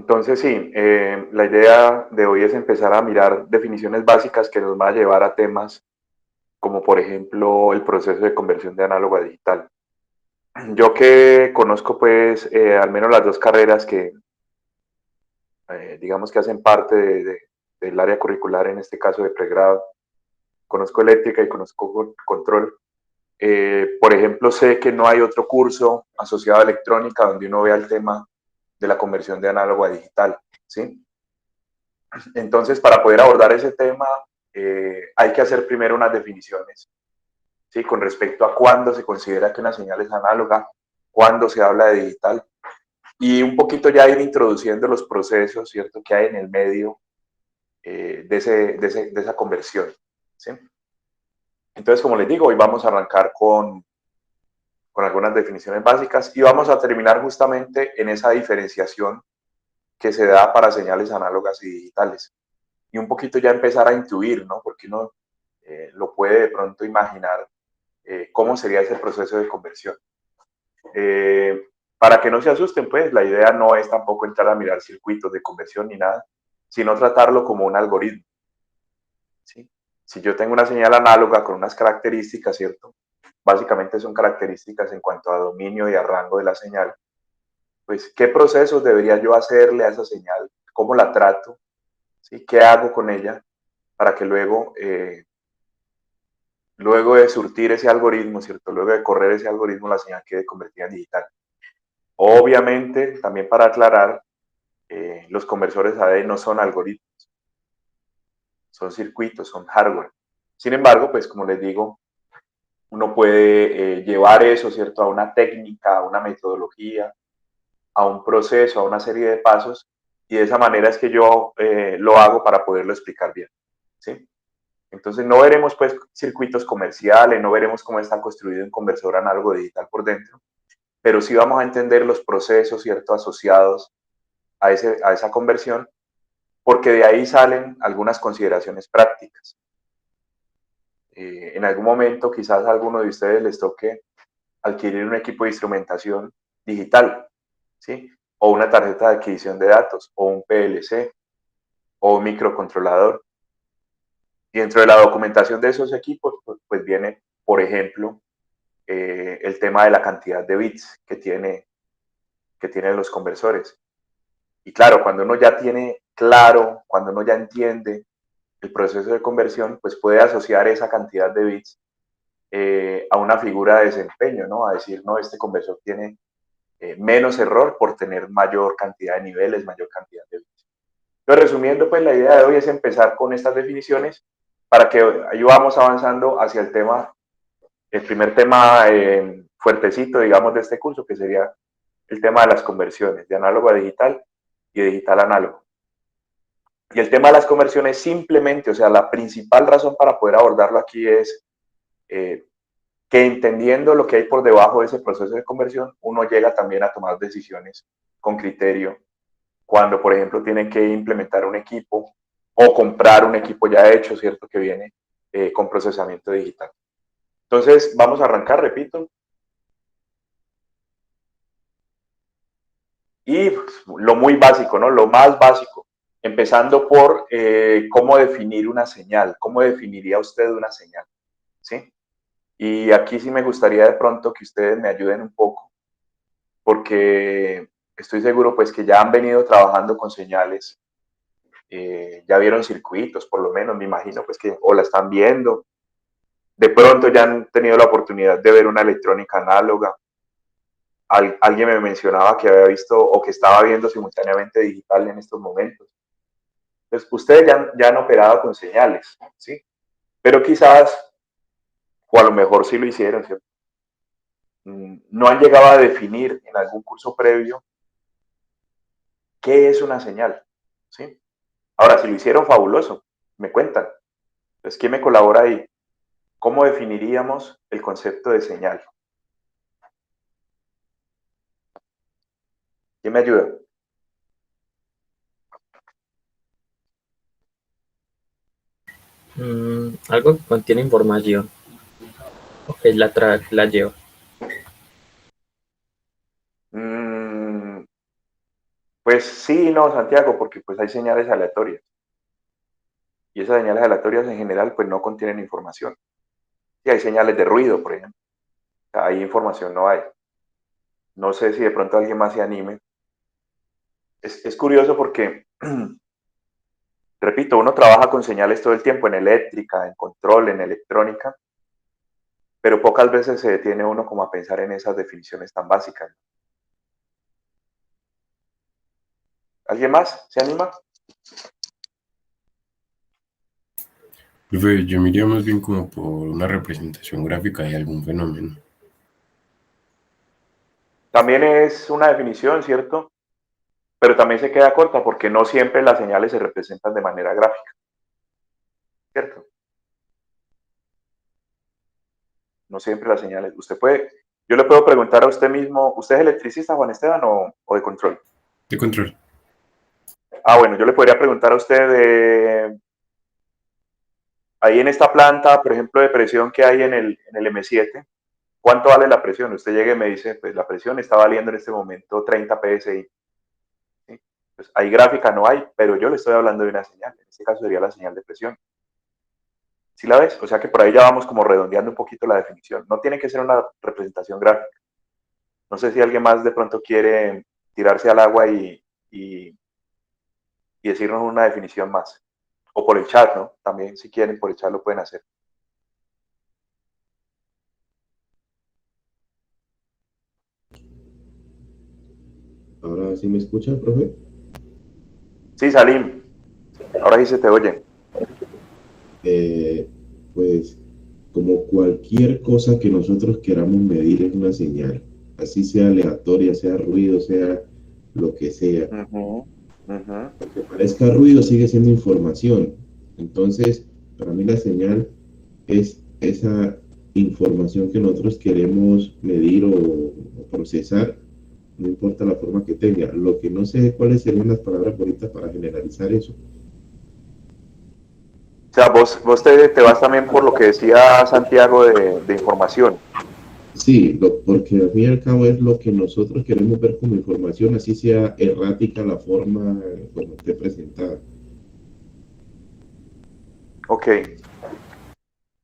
Entonces, sí, la idea de hoy es empezar a mirar definiciones básicas que nos va a llevar a temas como, por ejemplo, el proceso de conversión de análogo a digital. Yo que conozco, pues, al menos las dos carreras que, digamos que hacen parte del área curricular, en este caso de pregrado, conozco eléctrica y conozco control. Por ejemplo, sé que no hay otro curso asociado a electrónica donde uno vea el tema de la conversión de análogo a digital, ¿sí? Entonces, para poder abordar ese tema, hay que hacer primero unas definiciones, ¿sí? Con respecto a cuándo se considera que una señal es análoga, cuándo se habla de digital, y un poquito ya ir introduciendo los procesos, ¿cierto?, que hay en el medio de esa conversión, ¿sí? Entonces, como les digo, hoy vamos a arrancar con algunas definiciones básicas y vamos a terminar justamente en esa diferenciación que se da para señales análogas y digitales. Y un poquito ya empezar a intuir, ¿no? Porque uno lo puede de pronto imaginar cómo sería ese proceso de conversión. Para que no se asusten, pues la idea no es tampoco entrar a mirar circuitos de conversión ni nada, sino tratarlo como un algoritmo, ¿sí? Si yo tengo una señal análoga con unas características, ¿cierto? Básicamente son características en cuanto a dominio y a rango de la señal. Pues, ¿qué procesos debería yo hacerle a esa señal? ¿Cómo la trato? ¿Sí? ¿Qué hago con ella para que luego de surtir ese algoritmo, ¿cierto? Luego de correr ese algoritmo, la señal quede convertida en digital? Obviamente, también para aclarar, los conversores AD no son algoritmos, son circuitos, son hardware. Sin embargo, pues como les digo, uno puede llevar eso, ¿cierto?, a una técnica, a una metodología, a un proceso, a una serie de pasos, y de esa manera es que yo lo hago para poderlo explicar bien, ¿sí? Entonces no veremos pues circuitos comerciales, no veremos cómo está construido un conversor análogo digital por dentro, pero sí vamos a entender los procesos, ¿cierto?, asociados a esa conversión, porque de ahí salen algunas consideraciones prácticas. En algún momento quizás a alguno de ustedes les toque adquirir un equipo de instrumentación digital, ¿sí? O una tarjeta de adquisición de datos, o un PLC, o un microcontrolador. Y dentro de la documentación de esos equipos, pues viene, por ejemplo, el tema de la cantidad de bits que tienen los conversores. Y claro, cuando uno ya tiene claro, cuando uno ya entiende el proceso de conversión, pues puede asociar esa cantidad de bits a una figura de desempeño, ¿no? A decir, no, este conversor tiene menos error por tener mayor cantidad de niveles, mayor cantidad de bits. Entonces, resumiendo, pues la idea de hoy es empezar con estas definiciones para que ahí vamos avanzando hacia el tema, el primer tema fuertecito, digamos, de este curso, que sería el tema de las conversiones, de análogo a digital y de digital a análogo. Y el tema de las conversiones simplemente, o sea, la principal razón para poder abordarlo aquí es que entendiendo lo que hay por debajo de ese proceso de conversión, uno llega también a tomar decisiones con criterio cuando, por ejemplo, tienen que implementar un equipo o comprar un equipo ya hecho, ¿cierto? Que viene con procesamiento digital. Entonces, vamos a arrancar, repito. Y pues, lo muy básico, ¿no? Lo más básico. Empezando por cómo definir una señal. ¿Cómo definiría usted una señal? ¿Sí? Y aquí sí me gustaría de pronto que ustedes me ayuden un poco, porque estoy seguro pues que ya han venido trabajando con señales, ya vieron circuitos, por lo menos me imagino pues que o la están viendo, de pronto ya han tenido la oportunidad de ver una electrónica análoga. Alguien me mencionaba que había visto o que estaba viendo simultáneamente digital en estos momentos. Entonces, ustedes ya han operado con señales, ¿sí? Pero quizás, o a lo mejor sí lo hicieron, ¿cierto? No han llegado a definir en algún curso previo qué es una señal, ¿sí? Ahora, si lo hicieron, fabuloso, me cuentan. Entonces, ¿quién me colabora ahí? ¿Cómo definiríamos el concepto de señal? ¿Quién me ayuda? Algo que contiene información, o que la lleva. Mm, Pues sí, no, Santiago, porque pues hay señales aleatorias. Y esas señales aleatorias en general pues no contienen información. Y hay señales de ruido, por ejemplo. O sea, ahí información no hay. No sé si de pronto alguien más se anime. Es curioso porque, repito, uno trabaja con señales todo el tiempo en eléctrica, en control, en electrónica, pero pocas veces se detiene uno como a pensar en esas definiciones tan básicas. ¿Alguien más se anima? Profe, yo me iría más bien como por una representación gráfica de algún fenómeno. También es una definición, ¿cierto? Pero también se queda corta porque no siempre las señales se representan de manera gráfica, ¿cierto? No siempre las señales. Yo le puedo preguntar a usted mismo, ¿usted es electricista, Juan Esteban, o de control? De control. Ah, bueno, yo le podría preguntar a usted ahí en esta planta, por ejemplo, de presión que hay en el M7, ¿cuánto vale la presión? Usted llega y me dice, pues la presión está valiendo en este momento 30 psi. ¿Sí? Pues, ahí gráfica no hay, pero yo le estoy hablando de una señal. En este caso sería la señal de presión. ¿Sí la ves? O sea que por ahí ya vamos como redondeando un poquito la definición. No tiene que ser una representación gráfica. No sé si alguien más de pronto quiere tirarse al agua y decirnos una definición más. O por el chat, ¿no? También si quieren por el chat lo pueden hacer. Ahora sí me escucha, profe. Sí, Salim, ahora sí se te oye. Eh, pues como cualquier cosa que nosotros queramos medir es una señal, así sea aleatoria, sea ruido, sea lo que sea. Ujú, ujú. Aunque parezca ruido, sigue siendo información. Entonces, para mí la señal es esa información que nosotros queremos medir o procesar, no importa la forma que tenga. Lo que no sé es cuáles serían las palabras bonitas para generalizar eso. O sea, vos te vas también por lo que decía Santiago de información. Sí, porque al fin y al cabo es lo que nosotros queremos ver como información, así sea errática la forma como esté presentada. Ok.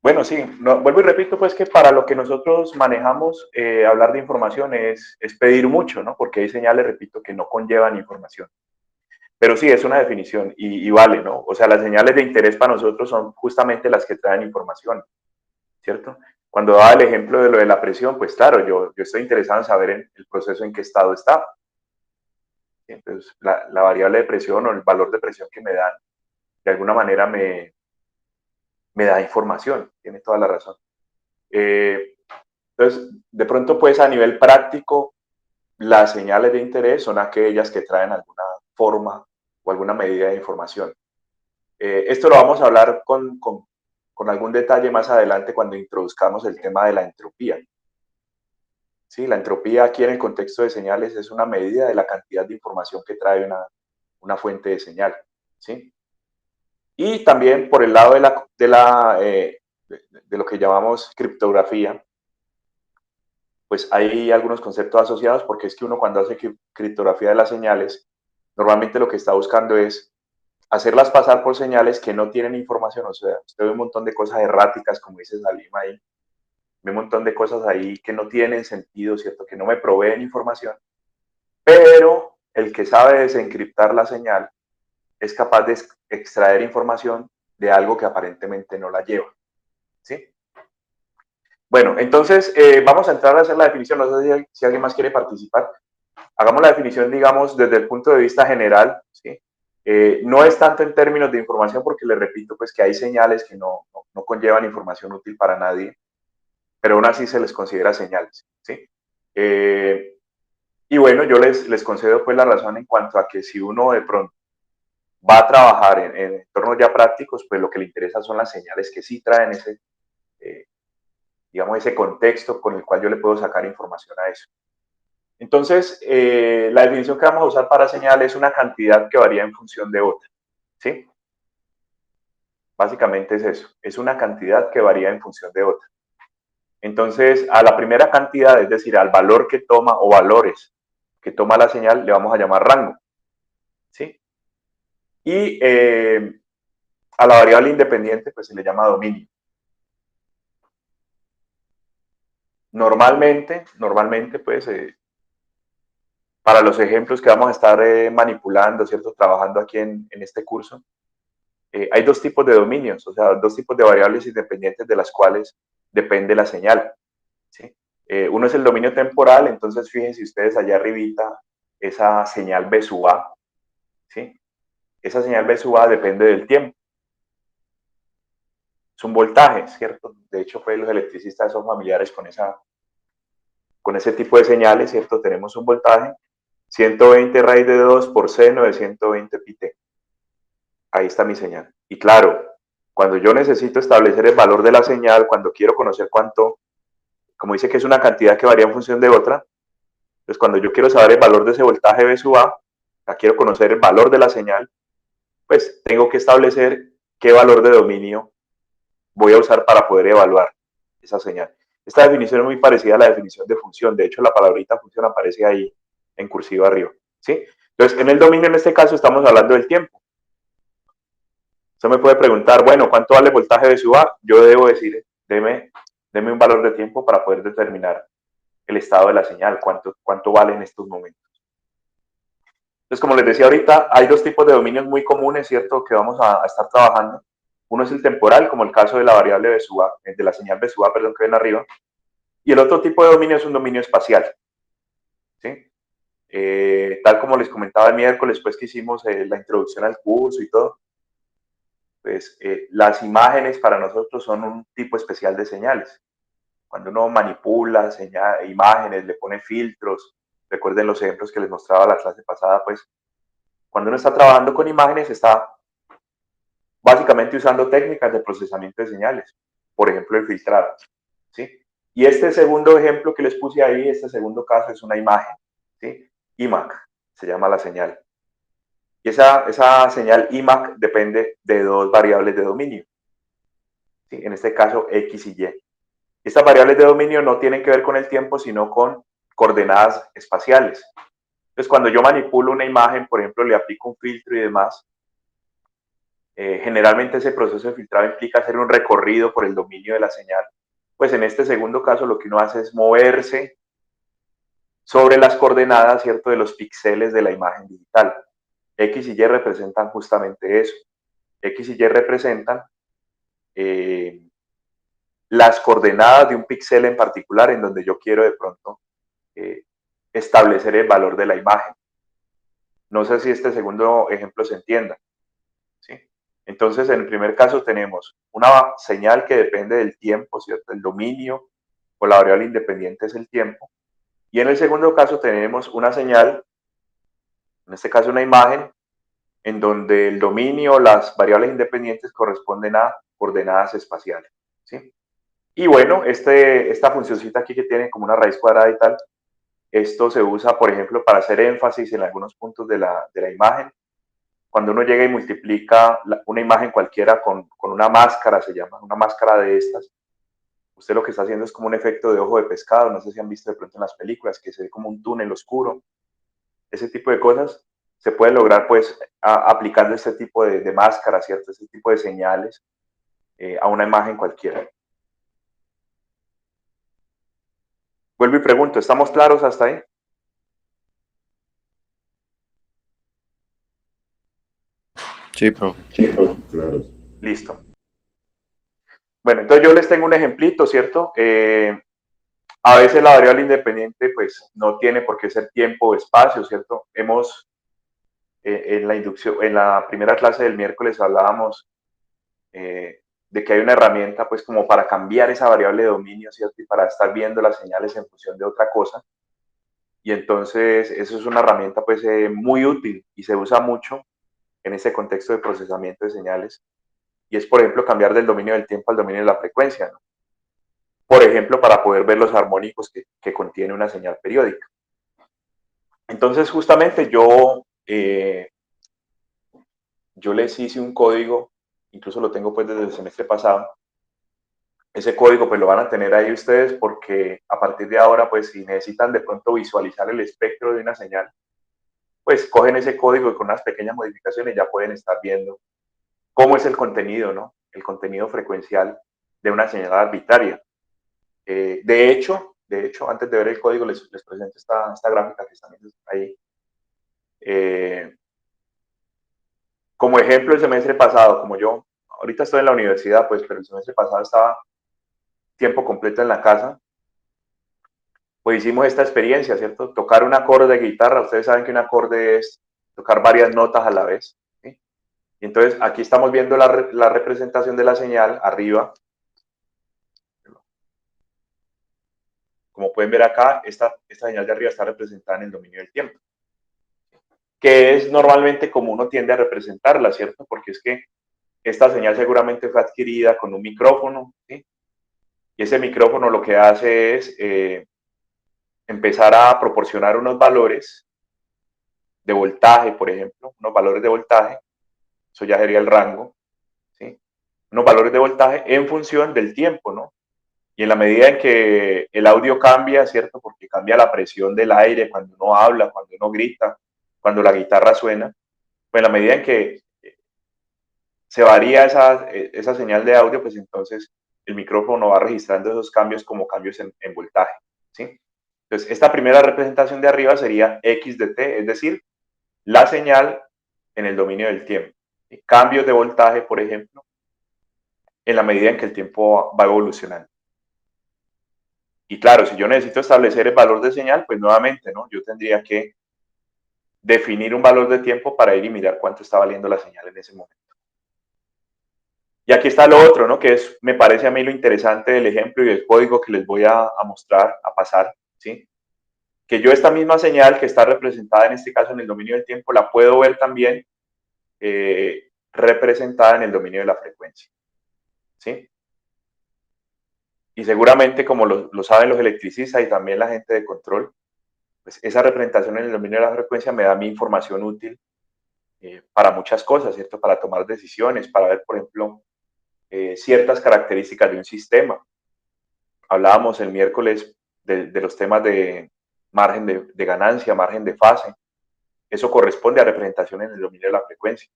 Bueno, sí, no, vuelvo y repito, pues que para lo que nosotros manejamos, hablar de información es pedir mucho, ¿no? Porque hay señales, repito, que no conllevan información. Pero sí, es una definición y vale, ¿no? O sea, las señales de interés para nosotros son justamente las que traen información, ¿cierto? Cuando daba el ejemplo de lo de la presión, pues claro, yo estoy interesado en saber en el proceso en qué estado está. Entonces, la variable de presión o el valor de presión que me dan, de alguna manera me da información, tiene toda la razón. Eh, entonces, de pronto, pues a nivel práctico, las señales de interés son aquellas que traen alguna forma o alguna medida de información. Esto lo vamos a hablar con algún detalle más adelante cuando introduzcamos el tema de la entropía. Sí, la entropía aquí en el contexto de señales es una medida de la cantidad de información que trae una fuente de señal. ¿Sí? Y también por el lado de lo que llamamos criptografía, pues hay algunos conceptos asociados porque es que uno cuando hace criptografía de las señales, normalmente lo que está buscando es hacerlas pasar por señales que no tienen información. O sea, usted ve un montón de cosas erráticas, como dice Salim ahí, ve un montón de cosas ahí que no tienen sentido, ¿cierto? Que no me proveen información, pero el que sabe desencriptar la señal es capaz de extraer información de algo que aparentemente no la lleva, ¿sí? Bueno, entonces vamos a entrar a hacer la definición. No sé si alguien más quiere participar. Hagamos la definición, digamos, desde el punto de vista general, ¿sí? No es tanto en términos de información, porque le repito, pues que hay señales que no conllevan información útil para nadie, pero aún así se les considera señales, ¿sí? Y bueno, yo les concedo pues la razón en cuanto a que si uno de pronto va a trabajar en entornos ya prácticos, pues lo que le interesa son las señales que sí traen ese, digamos, ese contexto con el cual yo le puedo sacar información a eso. Entonces, la definición que vamos a usar para señal es una cantidad que varía en función de otra, ¿sí? Básicamente es eso, es una cantidad que varía en función de otra. Entonces, a la primera cantidad, es decir, al valor que toma o valores que toma la señal, le vamos a llamar rango. Y a la variable independiente pues se le llama dominio. Normalmente pues para los ejemplos que vamos a estar manipulando, ¿cierto? Trabajando aquí en este curso, hay dos tipos de dominios, o sea, dos tipos de variables independientes de las cuales depende la señal, ¿sí? Uno es el dominio temporal, entonces fíjense ustedes allá arribita, esa señal B sub A, ¿sí? Esa señal B sub A depende del tiempo. Es un voltaje, ¿cierto? De hecho, pues los electricistas son familiares con ese tipo de señales, ¿cierto? Tenemos un voltaje, 120 raíz de 2 por seno de 120 pi t. Ahí está mi señal. Y claro, cuando yo necesito establecer el valor de la señal, cuando quiero conocer cuánto, como dice que es una cantidad que varía en función de otra, pues cuando yo quiero saber el valor de ese voltaje B sub A, quiero conocer el valor de la señal, pues tengo que establecer qué valor de dominio voy a usar para poder evaluar esa señal. Esta definición es muy parecida a la definición de función. De hecho, la palabrita función aparece ahí en cursiva arriba, ¿sí? Entonces, en el dominio, en este caso, estamos hablando del tiempo. Usted me puede preguntar, bueno, ¿cuánto vale el voltaje de sub A? Yo debo decir, deme un valor de tiempo para poder determinar el estado de la señal, cuánto vale en estos momentos. Entonces, como les decía ahorita, hay dos tipos de dominios muy comunes, ¿cierto?, que vamos a estar trabajando. Uno es el temporal, como el caso de la variable B sub A, de la señal B sub A, perdón, que ven arriba. Y el otro tipo de dominio es un dominio espacial, ¿sí? Tal como les comentaba el miércoles, pues que hicimos la introducción al curso y todo, pues las imágenes para nosotros son un tipo especial de señales. Cuando uno manipula imágenes, le pone filtros, recuerden los ejemplos que les mostraba la clase pasada, pues cuando uno está trabajando con imágenes está básicamente usando técnicas de procesamiento de señales, por ejemplo el filtrado, ¿sí? Y este segundo ejemplo que les puse ahí, este segundo caso es una imagen, ¿sí? IMAC se llama la señal. Y esa señal IMAC depende de dos variables de dominio, ¿sí? En este caso X y Y. Estas variables de dominio no tienen que ver con el tiempo, sino con coordenadas espaciales. Entonces, cuando yo manipulo una imagen, por ejemplo, le aplico un filtro y demás, generalmente ese proceso de filtrado implica hacer un recorrido por el dominio de la señal. Pues en este segundo caso lo que uno hace es moverse sobre las coordenadas, ¿cierto?, de los píxeles de la imagen digital. X y Y representan justamente eso. X y Y representan las coordenadas de un píxel en particular en donde yo quiero de pronto establecer el valor de la imagen. No sé si este segundo ejemplo se entienda, ¿sí? Entonces, en el primer caso tenemos una señal que depende del tiempo, ¿cierto? El dominio o la variable independiente es el tiempo. Y en el segundo caso tenemos una señal, en este caso una imagen, en donde el dominio, las variables independientes corresponden a coordenadas espaciales, ¿sí? Y bueno, esta funcioncita aquí que tiene como una raíz cuadrada y tal, esto se usa, por ejemplo, para hacer énfasis en algunos puntos de la imagen. Cuando uno llega y multiplica una imagen cualquiera con una máscara, se llama, una máscara de estas, usted lo que está haciendo es como un efecto de ojo de pescado, no sé si han visto de pronto en las películas, que se ve como un túnel oscuro. Ese tipo de cosas se puede lograr pues aplicando este tipo de máscaras, ¿cierto? Este tipo de señales a una imagen cualquiera. Vuelvo y pregunto, ¿estamos claros hasta ahí? Sí, profe. Claro. Listo. Bueno, entonces yo les tengo un ejemplito, ¿cierto? A veces la variable independiente pues no tiene por qué ser tiempo o espacio, ¿cierto? Hemos, en la inducción, en la primera clase del miércoles hablábamos de que hay una herramienta pues como para cambiar esa variable de dominio, ¿cierto? Y para estar viendo las señales en función de otra cosa. Y entonces eso es una herramienta pues muy útil y se usa mucho en ese contexto de procesamiento de señales. Y es, por ejemplo, cambiar del dominio del tiempo al dominio de la frecuencia, ¿no? Por ejemplo, para poder ver los armónicos que contiene una señal periódica. Entonces, justamente yo les hice un código, incluso lo tengo pues desde el semestre pasado. Ese código pues lo van a tener ahí ustedes porque a partir de ahora pues si necesitan de pronto visualizar el espectro de una señal, pues cogen ese código y con unas pequeñas modificaciones ya pueden estar viendo cómo es el contenido, ¿no? El contenido frecuencial de una señal arbitraria. De hecho, antes de ver el código, les presento esta gráfica que están viendo ahí. Como ejemplo, el semestre pasado, como yo ahorita estoy en la universidad, pues, pero el semestre pasado estaba tiempo completo en la casa, pues hicimos esta experiencia, ¿cierto? Tocar un acorde de guitarra. Ustedes saben que un acorde es tocar varias notas a la vez, ¿sí? Y entonces aquí estamos viendo la representación de la señal arriba. Como pueden ver acá, esta señal de arriba está representada en el dominio del tiempo, que es normalmente como uno tiende a representarla, ¿cierto? Porque es que esta señal seguramente fue adquirida con un micrófono, ¿sí? Y ese micrófono lo que hace es empezar a proporcionar unos valores de voltaje, por ejemplo, unos valores de voltaje, eso ya sería el rango, ¿sí? Unos valores de voltaje en función del tiempo, ¿no? Y en la medida en que el audio cambia, ¿cierto? Porque cambia la presión del aire cuando uno habla, cuando uno grita, cuando la guitarra suena, pues en la medida en que se varía esa señal de audio, pues entonces el micrófono va registrando esos cambios como cambios en voltaje, ¿sí? Entonces, esta primera representación de arriba sería X de T, es decir, la señal en el dominio del tiempo. ¿Sí? Cambios de voltaje, por ejemplo, en la medida en que el tiempo va evolucionando. Y claro, si yo necesito establecer el valor de señal, pues nuevamente, ¿no? Yo tendría que definir un valor de tiempo para ir y mirar cuánto está valiendo la señal en ese momento. Y aquí está lo otro, ¿no? Que es, me parece a mí lo interesante del ejemplo y del código que les voy a mostrar, a pasar, ¿sí? Que yo esta misma señal que está representada en este caso en el dominio del tiempo, la puedo ver también representada en el dominio de la frecuencia, ¿sí? Y seguramente, como lo saben los electricistas y también la gente de control, pues esa representación en el dominio de la frecuencia me da mi información útil para muchas cosas, ¿cierto? Para tomar decisiones, para ver, por ejemplo, ciertas características de un sistema. Hablábamos el miércoles de los temas de margen de ganancia, margen de fase. Eso corresponde a representación en el dominio de la frecuencia.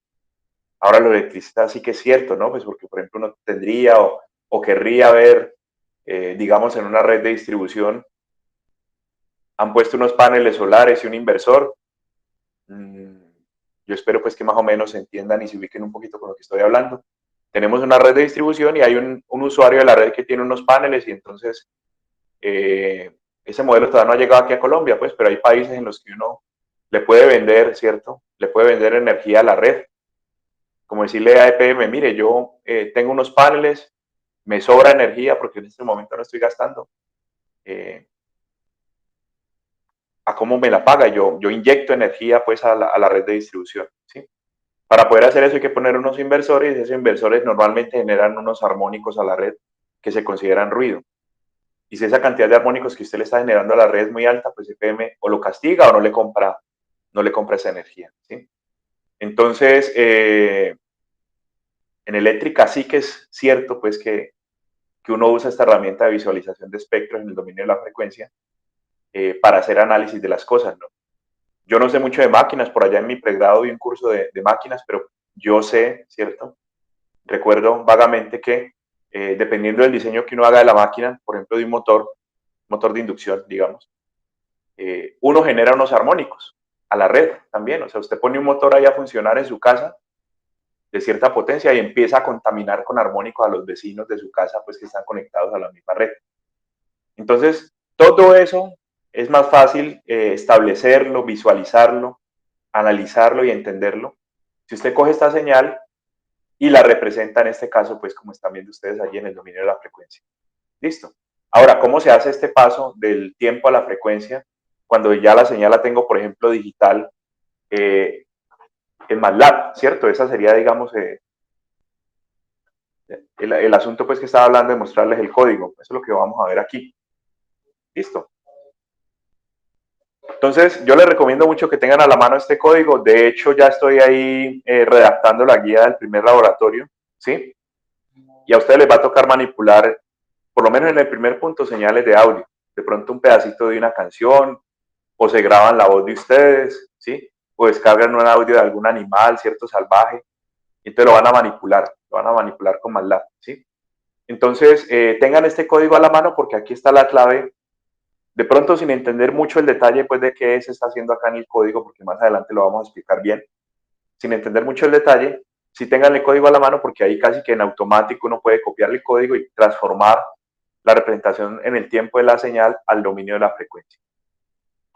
Ahora lo electricista sí que es cierto, ¿no? Pues porque, por ejemplo, uno tendría o querría ver, digamos, en una red de distribución, han puesto unos paneles solares y un inversor. Yo espero pues que más o menos se entiendan y se ubiquen un poquito con lo que estoy hablando. Tenemos una red de distribución y hay un usuario de la red que tiene unos paneles y entonces ese modelo todavía no ha llegado aquí a Colombia, pues, pero hay países en los que uno le puede vender, ¿cierto? Le puede vender energía a la red. Como decirle a EPM, mire, yo tengo unos paneles, me sobra energía porque en este momento no estoy gastando. ¿A cómo me la paga? Yo inyecto energía pues a la red de distribución, ¿sí? Para poder hacer eso hay que poner unos inversores y esos inversores normalmente generan unos armónicos a la red que se consideran ruido. Y si esa cantidad de armónicos que usted le está generando a la red es muy alta, pues EPM o lo castiga o no le compra esa energía, ¿sí? Entonces, en eléctrica sí que es cierto pues que uno usa esta herramienta de visualización de espectros en el dominio de la frecuencia para hacer análisis de las cosas, ¿no? Yo no sé mucho de máquinas, por allá en mi pregrado vi un curso de máquinas, pero yo sé, ¿cierto? Recuerdo vagamente que dependiendo del diseño que uno haga de la máquina, por ejemplo de un motor de inducción, digamos, uno genera unos armónicos a la red también. O sea, usted pone un motor ahí a funcionar en su casa de cierta potencia y empieza a contaminar con armónicos a los vecinos de su casa, pues que están conectados a la misma red. Entonces, todo eso es más fácil establecerlo, visualizarlo, analizarlo y entenderlo. Si usted coge esta señal y la representa en este caso, pues como están viendo ustedes allí en el dominio de la frecuencia. Listo. Ahora, ¿cómo se hace este paso del tiempo a la frecuencia? Cuando ya la señal la tengo, por ejemplo, digital, en MATLAB, ¿cierto? Esa sería, digamos, el asunto pues que estaba hablando de mostrarles el código. Eso es lo que vamos a ver aquí. Listo. Entonces, yo les recomiendo mucho que tengan a la mano este código. De hecho, ya estoy ahí redactando la guía del primer laboratorio, ¿sí? Y a ustedes les va a tocar manipular, por lo menos en el primer punto, señales de audio. De pronto un pedacito de una canción, o se graban la voz de ustedes, ¿sí? o descargan un audio de algún animal, cierto, salvaje, y entonces lo van a manipular con MATLAB, ¿sí? Entonces, tengan este código a la mano porque aquí está la clave. De pronto, sin entender mucho el detalle pues, de qué se está haciendo acá en el código, porque más adelante lo vamos a explicar bien, sin entender mucho el detalle, sí tengan el código a la mano porque ahí casi que en automático uno puede copiar el código y transformar la representación en el tiempo de la señal al dominio de la frecuencia.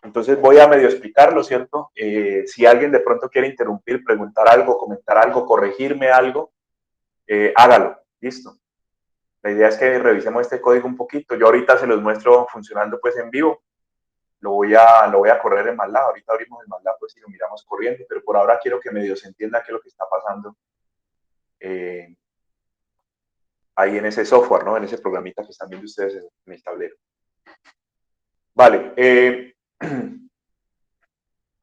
Entonces voy a medio explicarlo, ¿cierto? Si alguien de pronto quiere interrumpir, preguntar algo, comentar algo, corregirme algo, hágalo, listo. La idea es que revisemos este código un poquito. Yo ahorita se los muestro funcionando pues en vivo. Lo voy a correr en MATLAB. Ahorita abrimos el MATLAB pues y lo miramos corriendo, pero por ahora quiero que medio se entienda qué es lo que está pasando ahí en ese software, ¿no? En ese programita que están viendo ustedes en el tablero. Vale.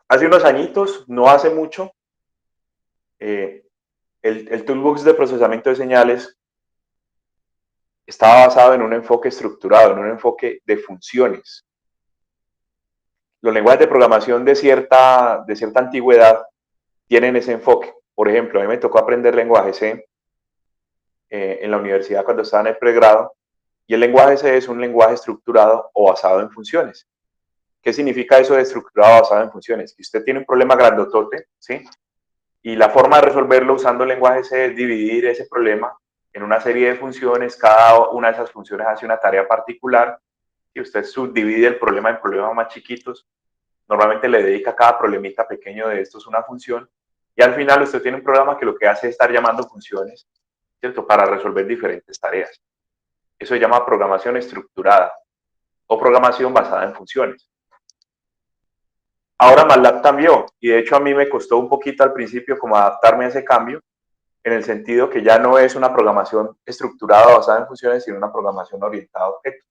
Hace unos añitos, no hace mucho, el Toolbox de procesamiento de señales estaba basado en un enfoque estructurado, en un enfoque de funciones. Los lenguajes de programación de cierta antigüedad tienen ese enfoque. Por ejemplo, a mí me tocó aprender lenguaje C en la universidad cuando estaba en el pregrado, y el lenguaje C es un lenguaje estructurado o basado en funciones. ¿Qué significa eso de estructurado basado en funciones? Que usted tiene un problema grandotote, ¿sí? Y la forma de resolverlo usando el lenguaje C es dividir ese problema en una serie de funciones. Cada una de esas funciones hace una tarea particular y usted subdivide el problema en problemas más chiquitos. Normalmente le dedica a cada problemita pequeño de estos una función y al final usted tiene un programa que lo que hace es estar llamando funciones, ¿cierto? Para resolver diferentes tareas. Eso se llama programación estructurada o programación basada en funciones. Ahora MATLAB cambió y de hecho a mí me costó un poquito al principio como adaptarme a ese cambio, en el sentido que ya no es una programación estructurada basada en funciones, sino una programación orientada a objetos.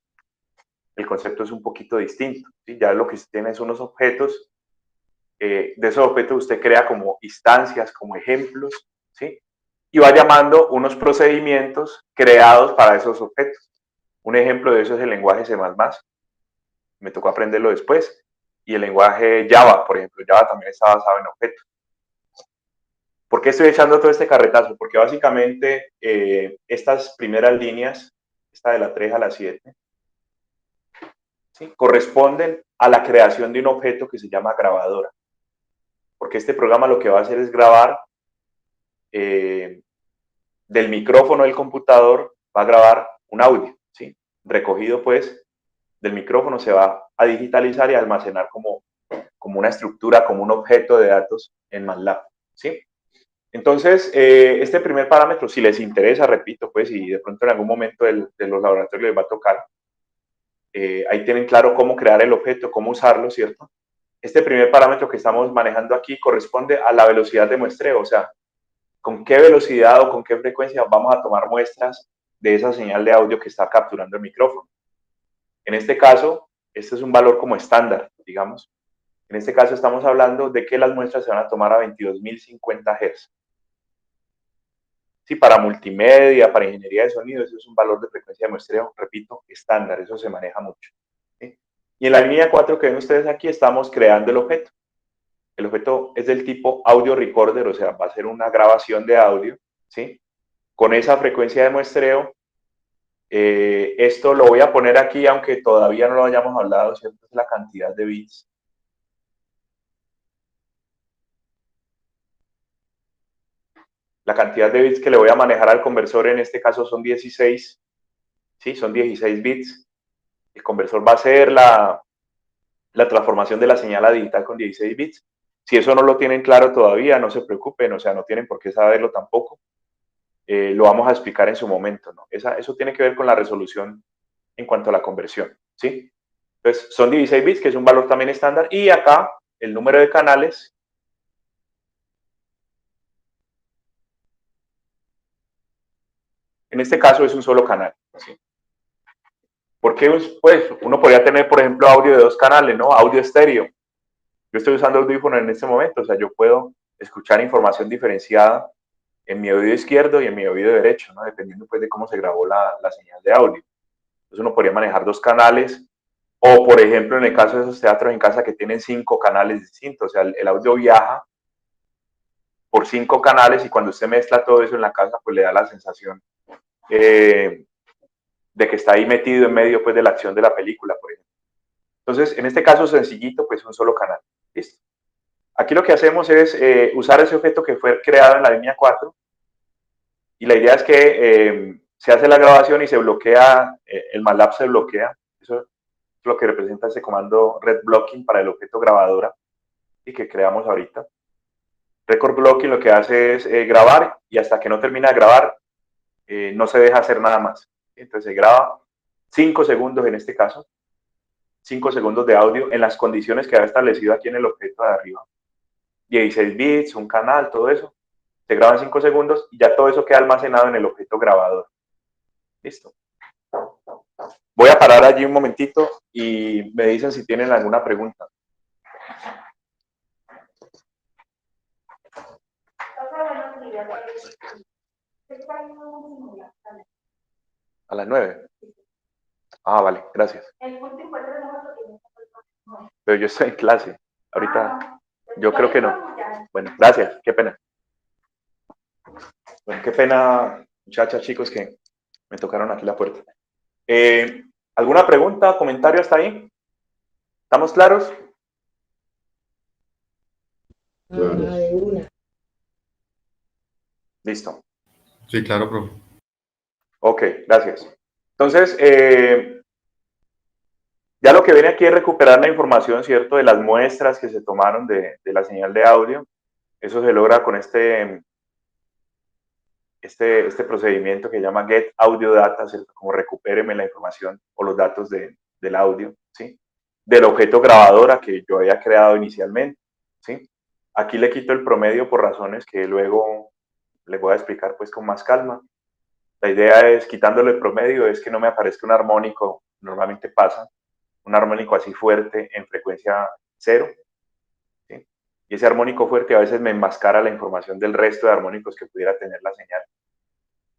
El concepto es un poquito distinto, ¿sí? Ya lo que usted tiene son unos objetos, de esos objetos usted crea como instancias, como ejemplos, ¿sí? Y va llamando unos procedimientos creados para esos objetos. Un ejemplo de eso es el lenguaje C++. Me tocó aprenderlo después. Y el lenguaje Java, por ejemplo, Java también está basado en objetos. ¿Por qué estoy echando todo este carretazo? Porque básicamente estas primeras líneas, esta de la 3 a la 7, ¿sí?, corresponden a la creación de un objeto que se llama grabadora. Porque este programa lo que va a hacer es grabar del micrófono del computador, va a grabar un audio, ¿sí? Recogido pues del micrófono se va a digitalizar y a almacenar como una estructura, como un objeto de datos en MATLAB, ¿sí? Entonces, este primer parámetro, si les interesa, repito, pues, y de pronto en algún momento de los laboratorios les va a tocar, ahí tienen claro cómo crear el objeto, cómo usarlo, ¿cierto? Este primer parámetro que estamos manejando aquí corresponde a la velocidad de muestreo, o sea, con qué velocidad o con qué frecuencia vamos a tomar muestras de esa señal de audio que está capturando el micrófono. En este caso, este es un valor como estándar, digamos. En este caso estamos hablando de que las muestras se van a tomar a 22.050 Hz. Sí, para multimedia, para ingeniería de sonido, eso es un valor de frecuencia de muestreo, repito, estándar, eso se maneja mucho, ¿sí? Y en la línea 4 que ven ustedes aquí, estamos creando el objeto. El objeto es del tipo audio recorder, o sea, va a ser una grabación de audio, ¿sí? Con esa frecuencia de muestreo. Esto lo voy a poner aquí, aunque todavía no lo hayamos hablado, ¿cierto? Es la cantidad de bits. La cantidad de bits que le voy a manejar al conversor en este caso son 16, ¿sí? Son 16 bits. El conversor va a hacer la transformación de la señal a digital con 16 bits. Si eso no lo tienen claro todavía, no se preocupen, o sea, no tienen por qué saberlo tampoco. Lo vamos a explicar en su momento, ¿no? Eso tiene que ver con la resolución en cuanto a la conversión, ¿sí? Entonces, son 16 bits, que es un valor también estándar, y acá el número de canales. En este caso es un solo canal, ¿sí? Porque pues, uno podría tener, por ejemplo, audio de 2 canales, ¿no? Audio estéreo. Yo estoy usando audífono en este momento, o sea, yo puedo escuchar información diferenciada en mi oído izquierdo y en mi oído derecho, ¿no? Dependiendo pues de cómo se grabó la señal de audio. Entonces uno podría manejar 2 canales O, por ejemplo, en el caso de esos teatros en casa que tienen 5 canales distintos, o sea, el audio viaja por 5 canales y cuando usted mezcla todo eso en la casa, pues le da la sensación de que está ahí metido en medio pues, de la acción de la película, por ejemplo. Entonces, en este caso sencillito, pues un solo canal. ¿Listo? Aquí lo que hacemos es usar ese objeto que fue creado en la línea 4 y la idea es que se hace la grabación y se bloquea, el MATLAB se bloquea. Eso es lo que representa ese comando red blocking para el objeto grabadora y que creamos ahorita. Record blocking lo que hace es grabar y hasta que no termina de grabar no se deja hacer nada más. Entonces se graba 5 segundos en este caso, 5 segundos de audio en las condiciones que ha establecido aquí en el objeto de arriba. 16 bits, un canal, todo eso. Se graba en 5 segundos y ya todo eso queda almacenado en el objeto grabador. Listo. Voy a parar allí un momentito y me dicen si tienen alguna pregunta. A las 9. Ah, vale, gracias. Pero yo estoy en clase. Ahorita, yo creo que no. Bueno, gracias, qué pena. Bueno, qué pena, muchachas, chicos, que me tocaron aquí la puerta. ¿Alguna pregunta, comentario hasta ahí? ¿Estamos claros? Claro. Listo. Sí, claro, profe. Ok, gracias. Entonces, ya lo que viene aquí es recuperar la información, ¿cierto?, de las muestras que se tomaron de la señal de audio. Eso se logra con este procedimiento que se llama Get Audio Data, ¿cierto? Como recupéreme la información o los datos del audio, ¿sí? Del objeto grabadora que yo había creado inicialmente, ¿sí? Aquí le quito el promedio por razones que luego les voy a explicar pues con más calma. La idea es, quitándole el promedio, es que no me aparezca un armónico, normalmente pasa, un armónico así fuerte en frecuencia 0, ¿sí? Y ese armónico fuerte a veces me enmascara la información del resto de armónicos que pudiera tener la señal.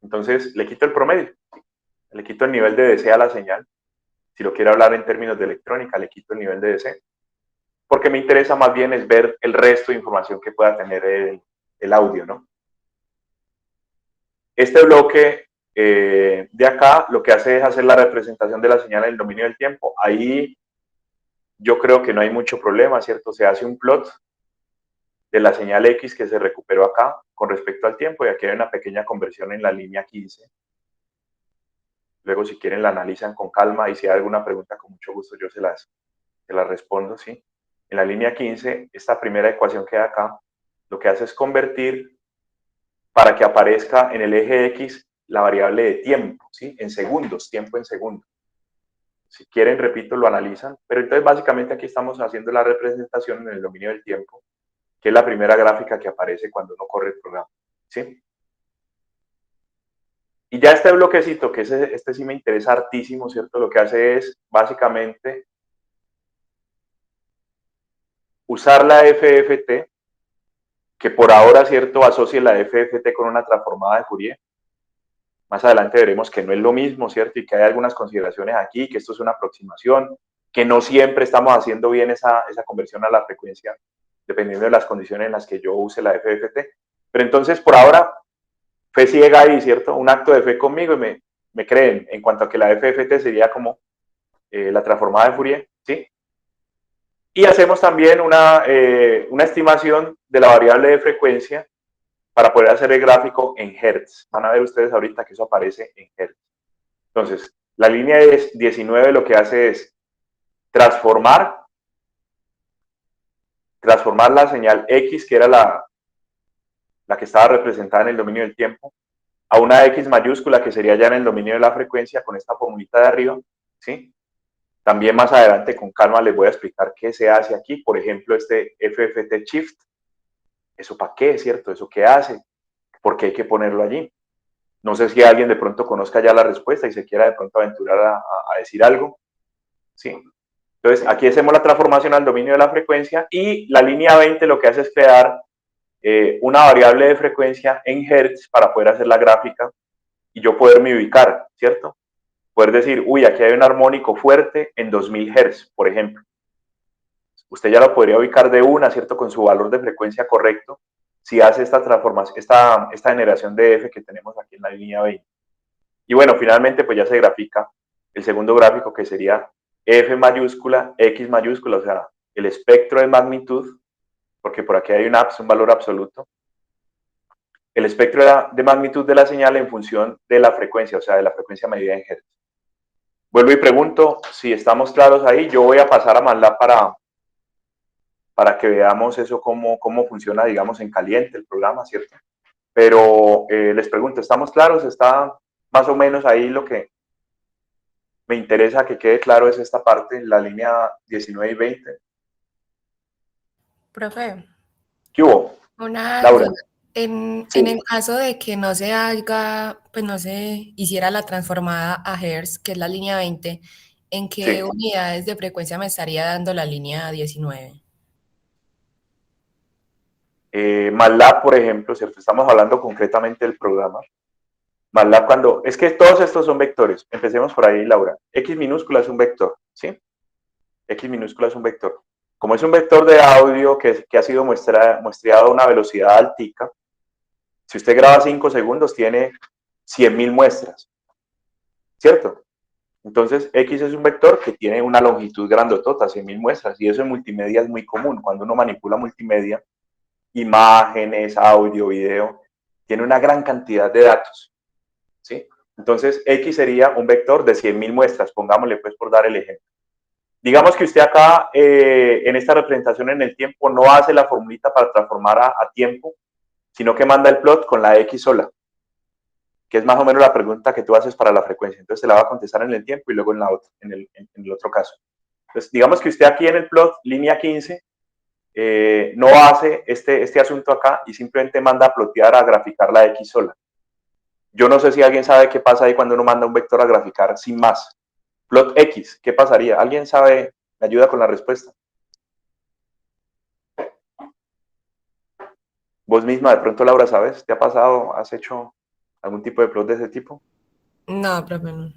Entonces, le quito el promedio, le quito el nivel de DC a la señal. Si lo quiero hablar en términos de electrónica, le quito el nivel de DC. Porque me interesa más bien es ver el resto de información que pueda tener el audio, ¿no? Este bloque de acá lo que hace es hacer la representación de la señal en el dominio del tiempo. Ahí yo creo que no hay mucho problema, ¿cierto? Se hace un plot de la señal X que se recuperó acá con respecto al tiempo y aquí hay una pequeña conversión en la línea 15. Luego, si quieren, la analizan con calma y si hay alguna pregunta, con mucho gusto yo se las respondo, ¿sí? En la línea 15, esta primera ecuación que hay acá, lo que hace es convertir para que aparezca en el eje X la variable de tiempo, ¿sí? En segundos, tiempo en segundos. Si quieren, repito, lo analizan, pero entonces básicamente aquí estamos haciendo la representación en el dominio del tiempo, que es la primera gráfica que aparece cuando uno corre el programa, ¿sí? Y ya este bloquecito, que este sí me interesa hartísimo, ¿cierto? Lo que hace es básicamente usar la FFT, que por ahora, ¿cierto?, asocie la FFT con una transformada de Fourier. Más adelante veremos que no es lo mismo, ¿cierto? Y que hay algunas consideraciones aquí, que esto es una aproximación, que no siempre estamos haciendo bien esa conversión a la frecuencia, dependiendo de las condiciones en las que yo use la FFT. Pero entonces, por ahora, fe ciega ahí, ¿cierto? Un acto de fe conmigo y me creen en cuanto a que la FFT sería como la transformada de Fourier, ¿sí? Y hacemos también una estimación de la variable de frecuencia para poder hacer el gráfico en Hertz. Van a ver ustedes ahorita que eso aparece en Hertz. Entonces, la línea 19 lo que hace es transformar la señal X, que era la que estaba representada en el dominio del tiempo, a una X mayúscula que sería ya en el dominio de la frecuencia con esta formulita de arriba, ¿sí? También más adelante con calma les voy a explicar qué se hace aquí. Por ejemplo, este FFT Shift. ¿Eso para qué, cierto? ¿Eso qué hace? ¿Por qué hay que ponerlo allí? No sé si alguien de pronto conozca ya la respuesta y se quiera de pronto aventurar a decir algo. ¿Sí? Entonces, aquí hacemos la transformación al dominio de la frecuencia y la línea 20 lo que hace es crear una variable de frecuencia en Hertz para poder hacer la gráfica y yo poderme ubicar, ¿cierto? poder decir, uy, aquí hay un armónico fuerte en 2000 Hz, por ejemplo. Usted ya lo podría ubicar de una, ¿cierto? Con su valor de frecuencia correcto, si hace esta transformación, esta generación de F que tenemos aquí en la línea 20. Y bueno, finalmente pues ya se grafica el segundo gráfico, que sería F mayúscula, X mayúscula, o sea, el espectro de magnitud, porque por aquí hay un valor absoluto, el espectro de magnitud de la señal en función de la frecuencia, o sea, de la frecuencia medida en Hz. Vuelvo y pregunto si estamos claros ahí. Yo voy a pasar a MATLAB para que veamos eso, cómo funciona, digamos, en caliente el programa, ¿cierto? Pero les pregunto, ¿estamos claros? ¿Está más o menos ahí? Lo que me interesa que quede claro es esta parte, la línea 19 y 20. Profe, ¿Qué hubo? una Laura. duda. En Sí. el caso de que no se haga, pues no se hiciera la transformada a Hertz, que es la línea 20, ¿en qué Sí. unidades de frecuencia me estaría dando la línea 19? MATLAB, por ejemplo, ¿cierto? Estamos hablando concretamente del programa. MATLAB es que todos estos son vectores. Empecemos por ahí, Laura. X minúscula es un vector, ¿sí? X minúscula es un vector. Como es un vector de audio que ha sido muestreado a una velocidad altica, si usted graba 5 segundos, tiene 100.000 muestras, ¿cierto? Entonces, X es un vector que tiene una longitud grandotota, 100.000 muestras, y eso en multimedia es muy común. Cuando uno manipula multimedia, imágenes, audio, video, tiene una gran cantidad de datos, ¿sí? Entonces, X sería un vector de 100.000 muestras, pongámosle pues por dar el ejemplo. Digamos que usted acá, en esta representación en el tiempo, no hace la formulita para transformar a tiempo, sino que manda el plot con la X sola, que es más o menos la pregunta que tú haces para la frecuencia. Entonces, te la va a contestar en el tiempo y luego en el otro caso. Entonces, digamos que usted aquí en el plot, línea 15, no hace este asunto acá y simplemente manda a plotear, a graficar la X sola. Yo no sé si alguien sabe qué pasa ahí cuando uno manda un vector a graficar sin más. Plot X, ¿qué pasaría? ¿Alguien sabe? Me ayuda con la respuesta. Vos misma, de pronto, Laura, ¿sabes? ¿Te ha pasado? ¿Has hecho algún tipo de plot de ese tipo? No, profe, no.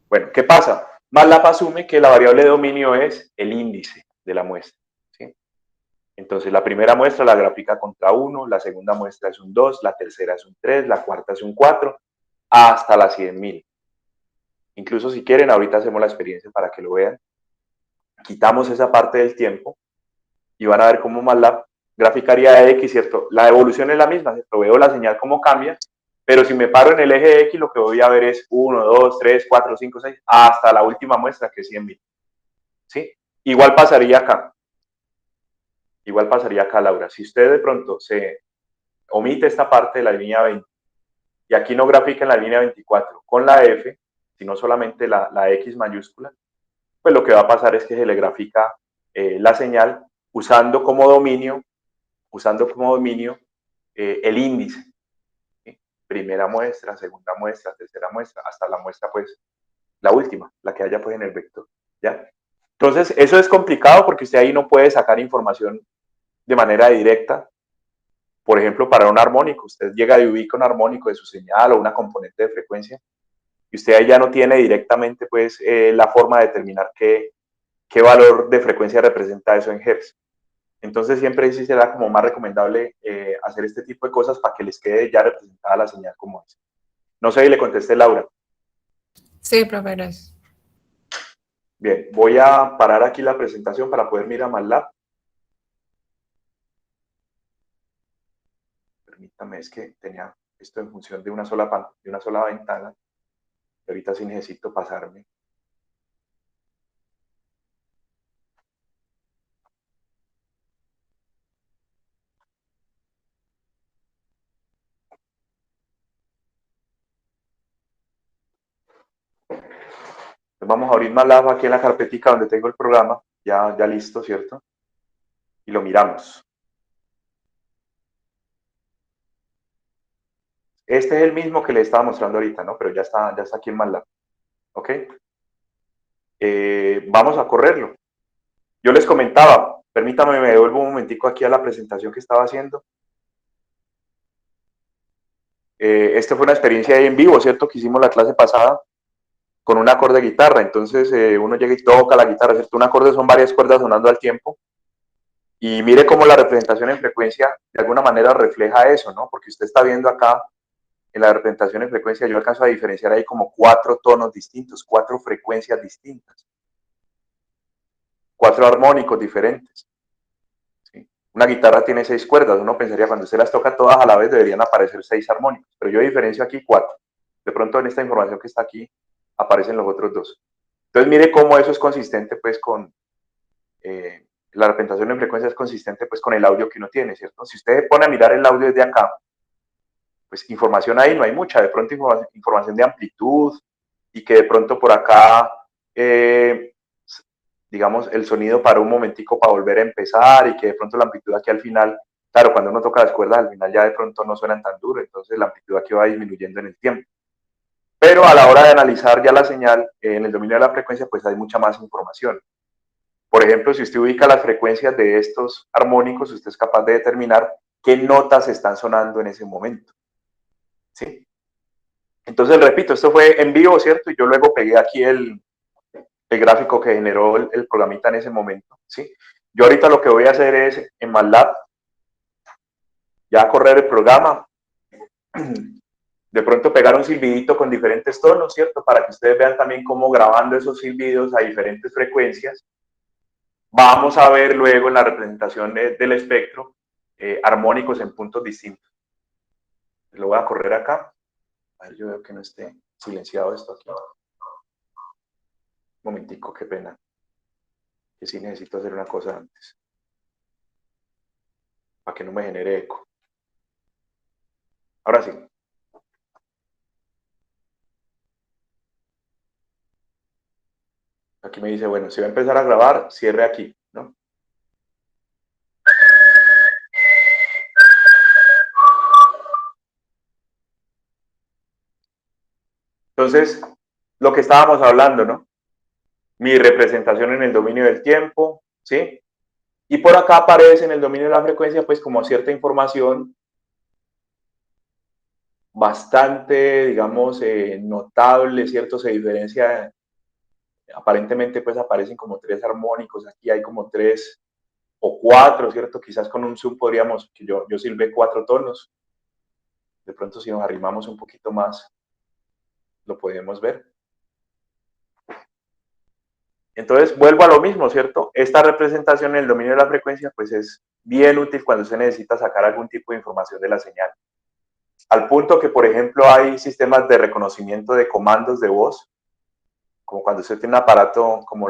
Bueno, ¿qué pasa? MATLAB asume que la variable de dominio es el índice de la muestra, ¿sí? Entonces, la primera muestra la grafica contra 1, la segunda muestra es un 2, la tercera es un 3, la cuarta es un 4, hasta las 100.000. Incluso si quieren, ahorita hacemos la experiencia para que lo vean. Quitamos esa parte del tiempo y van a ver cómo MATLAB graficaría X, ¿cierto? La evolución es la misma, ¿cierto? Veo la señal cómo cambia, pero si me paro en el eje X, lo que voy a ver es 1, 2, 3, 4, 5, 6, hasta la última muestra, que es 100.000. ¿Sí? Igual pasaría acá. Igual pasaría acá, Laura. Si usted de pronto se omite esta parte de la línea 20 y aquí no grafica en la línea 24 con la F, sino solamente la X mayúscula, pues lo que va a pasar es que se le grafica la señal usando como dominio el índice. ¿Sí? Primera muestra, segunda muestra, tercera muestra, hasta la muestra, pues, la última, la que haya pues en el vector. ¿Ya? Entonces, eso es complicado porque usted ahí no puede sacar información de manera directa. Por ejemplo, para un armónico, usted llega y ubica un armónico de su señal o una componente de frecuencia y usted ahí ya no tiene directamente pues la forma de determinar qué valor de frecuencia representa eso en Hz. Entonces siempre sí será como más recomendable hacer este tipo de cosas para que les quede ya representada la señal como es. No sé si le contesté, Laura. Sí, profe, gracias. Bien, voy a parar aquí la presentación para poder mirar MATLAB. Permítame, es que tenía esto en función de una sola ventana. Y ahorita sí necesito pasarme. Entonces vamos a abrir MATLAB aquí en la carpetica donde tengo el programa, ya listo, ¿cierto? Y lo miramos. Este es el mismo que le estaba mostrando ahorita, ¿no? Pero ya está aquí en MATLAB. ¿Ok? Vamos a correrlo. Yo les comentaba, permítame, me devuelvo un momentico aquí a la presentación que estaba haciendo. Esta fue una experiencia ahí en vivo, ¿cierto? Que hicimos la clase pasada. con un acorde de guitarra. Entonces uno llega y toca la guitarra, ¿cierto? Un acorde son varias cuerdas sonando al tiempo. Y mire cómo la representación en frecuencia de alguna manera refleja eso, ¿no? Porque usted está viendo acá, en la representación en frecuencia, yo alcanzo a diferenciar ahí como 4 tonos distintos, 4 frecuencias distintas, 4 armónicos diferentes. ¿Sí? Una guitarra tiene 6 cuerdas, uno pensaría cuando usted las toca todas a la vez deberían aparecer 6 armónicos, pero yo diferencio aquí 4. De pronto en esta información que está aquí aparecen los otros 2. Entonces mire cómo eso es consistente pues con... la representación en frecuencia es consistente pues con el audio que uno tiene, ¿cierto? Si usted se pone a mirar el audio desde acá, pues información ahí no hay mucha, de pronto información de amplitud y que de pronto por acá, digamos, el sonido para un momentico para volver a empezar y que de pronto la amplitud aquí al final, claro, cuando uno toca las cuerdas al final ya de pronto no suenan tan duro, entonces la amplitud aquí va disminuyendo en el tiempo. Pero a la hora de analizar ya la señal en el dominio de la frecuencia, pues hay mucha más información. Por ejemplo, si usted ubica las frecuencias de estos armónicos, usted es capaz de determinar qué notas están sonando en ese momento. ¿Sí? Entonces, repito, esto fue en vivo, ¿cierto? Y yo luego pegué aquí el gráfico que generó el programita en ese momento. ¿Sí? Yo ahorita lo que voy a hacer es, en MATLAB, ya correr el programa, de pronto pegar un silbidito con diferentes tonos, ¿cierto? Para que ustedes vean también cómo grabando esos silbidos a diferentes frecuencias, vamos a ver luego en la representación del espectro armónicos en puntos distintos. Lo voy a correr acá. A ver, yo veo que no esté silenciado esto aquí. Un momentico, qué pena. Que sí necesito hacer una cosa antes. Para que no me genere eco. Ahora sí. Aquí me dice, bueno, si va a empezar a grabar, cierre aquí, ¿no? Entonces, lo que estábamos hablando, ¿no? Mi representación en el dominio del tiempo, ¿sí? Y por acá aparece en el dominio de la frecuencia, pues como cierta información bastante, digamos, notable, ¿cierto? Se diferencia, aparentemente pues aparecen como 3 armónicos, aquí hay como 3 o 4, ¿cierto? Quizás con un zoom podríamos, que yo silbé 4 tonos, de pronto si nos arrimamos un poquito más, lo podemos ver. Entonces, vuelvo a lo mismo, ¿cierto? Esta representación en el dominio de la frecuencia, pues es bien útil cuando se necesita sacar algún tipo de información de la señal. Al punto que, por ejemplo, hay sistemas de reconocimiento de comandos de voz, como cuando usted tiene un aparato como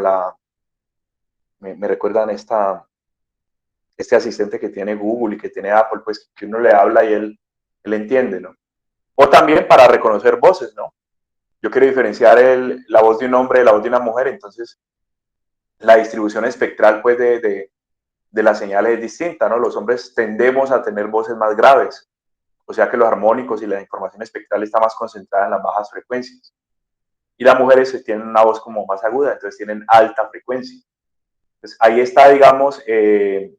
me recuerdan este asistente que tiene Google y que tiene Apple, pues que uno le habla y él entiende, ¿no? O también para reconocer voces, ¿no? Yo quiero diferenciar la voz de un hombre de la voz de una mujer, entonces la distribución espectral, pues, de la señal es distinta, ¿no? Los hombres tendemos a tener voces más graves, o sea que los armónicos y la información espectral está más concentrada en las bajas frecuencias. Y las mujeres tienen una voz como más aguda, entonces tienen alta frecuencia. Entonces, ahí está, digamos, el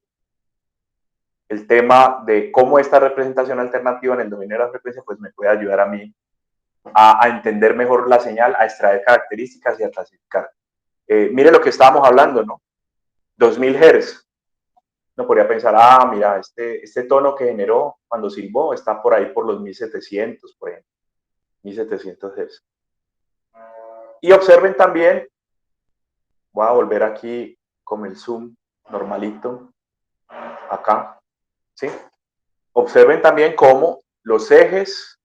tema de cómo esta representación alternativa en el dominio de la frecuencia pues me puede ayudar a mí a entender mejor la señal, a extraer características y a clasificar. Mire lo que estábamos hablando, ¿no? 2000 Hz. Uno podría pensar, mira, este tono que generó cuando silbó está por ahí por los 1700, por ejemplo. 1700 Hz. Y observen también, voy a volver aquí con el zoom normalito, acá, ¿sí? Observen también cómo los ejes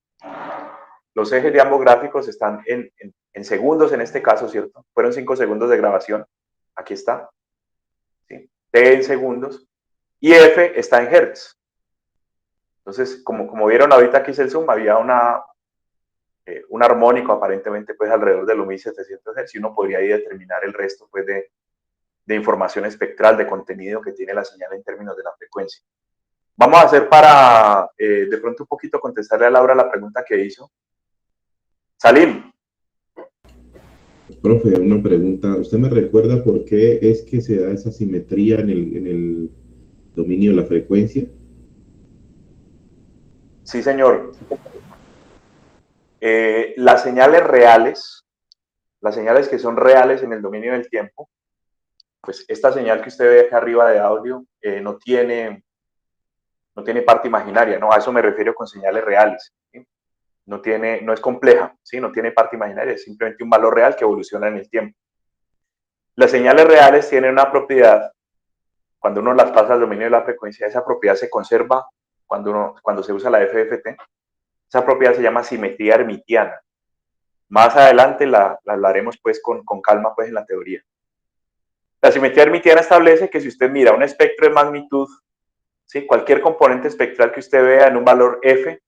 de ambos gráficos están en segundos en este caso, ¿cierto? Fueron 5 segundos de grabación, aquí está, ¿sí? T en segundos, y F está en hertz. Entonces, como vieron ahorita aquí es el zoom, había un armónico aparentemente pues alrededor de los 1700 Hz y uno podría ahí determinar el resto pues de información espectral, de contenido que tiene la señal en términos de la frecuencia. Vamos a hacer para de pronto un poquito contestarle a Laura la pregunta que hizo. Salim. Profe, una pregunta. ¿Usted me recuerda por qué es que se da esa simetría en el dominio de la frecuencia? Sí, señor. Las señales reales las señales que son reales en el dominio del tiempo, pues esta señal que usted ve acá arriba de audio no tiene parte imaginaria, ¿no? A eso me refiero con señales reales, ¿sí? No es compleja, ¿sí? No tiene parte imaginaria, es simplemente un valor real que evoluciona en el tiempo. Las señales reales tienen una propiedad, cuando uno las pasa al dominio de la frecuencia, esa propiedad se conserva cuando se usa la FFT. Esa propiedad se llama simetría hermitiana. Más adelante la hablaremos pues con calma pues en la teoría. La simetría hermitiana establece que si usted mira un espectro de magnitud, ¿sí? Cualquier componente espectral que usted vea en un valor f,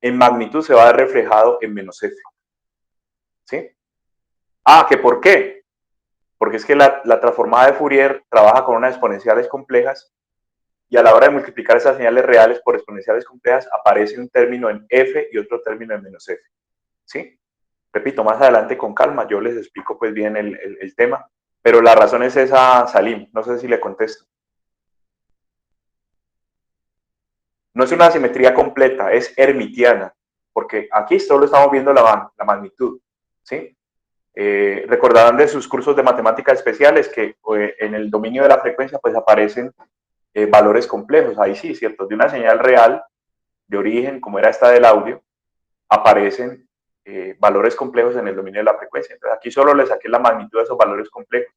en magnitud se va a ver reflejado en menos f. ¿Sí? ¿Que por qué? Porque es que la transformada de Fourier trabaja con unas exponenciales complejas y a la hora de multiplicar esas señales reales por exponenciales complejas aparece un término en f y otro término en menos f. ¿Sí? Repito, más adelante con calma yo les explico pues bien el tema, pero la razón es esa, Salim, no sé si le contesto. No es una simetría completa, es hermitiana, porque aquí solo estamos viendo la magnitud, ¿sí? Recordarán de sus cursos de matemáticas especiales que en el dominio de la frecuencia pues aparecen valores complejos, ahí sí, ¿cierto? De una señal real, de origen, como era esta del audio, aparecen valores complejos en el dominio de la frecuencia. Entonces aquí solo le saqué la magnitud de esos valores complejos.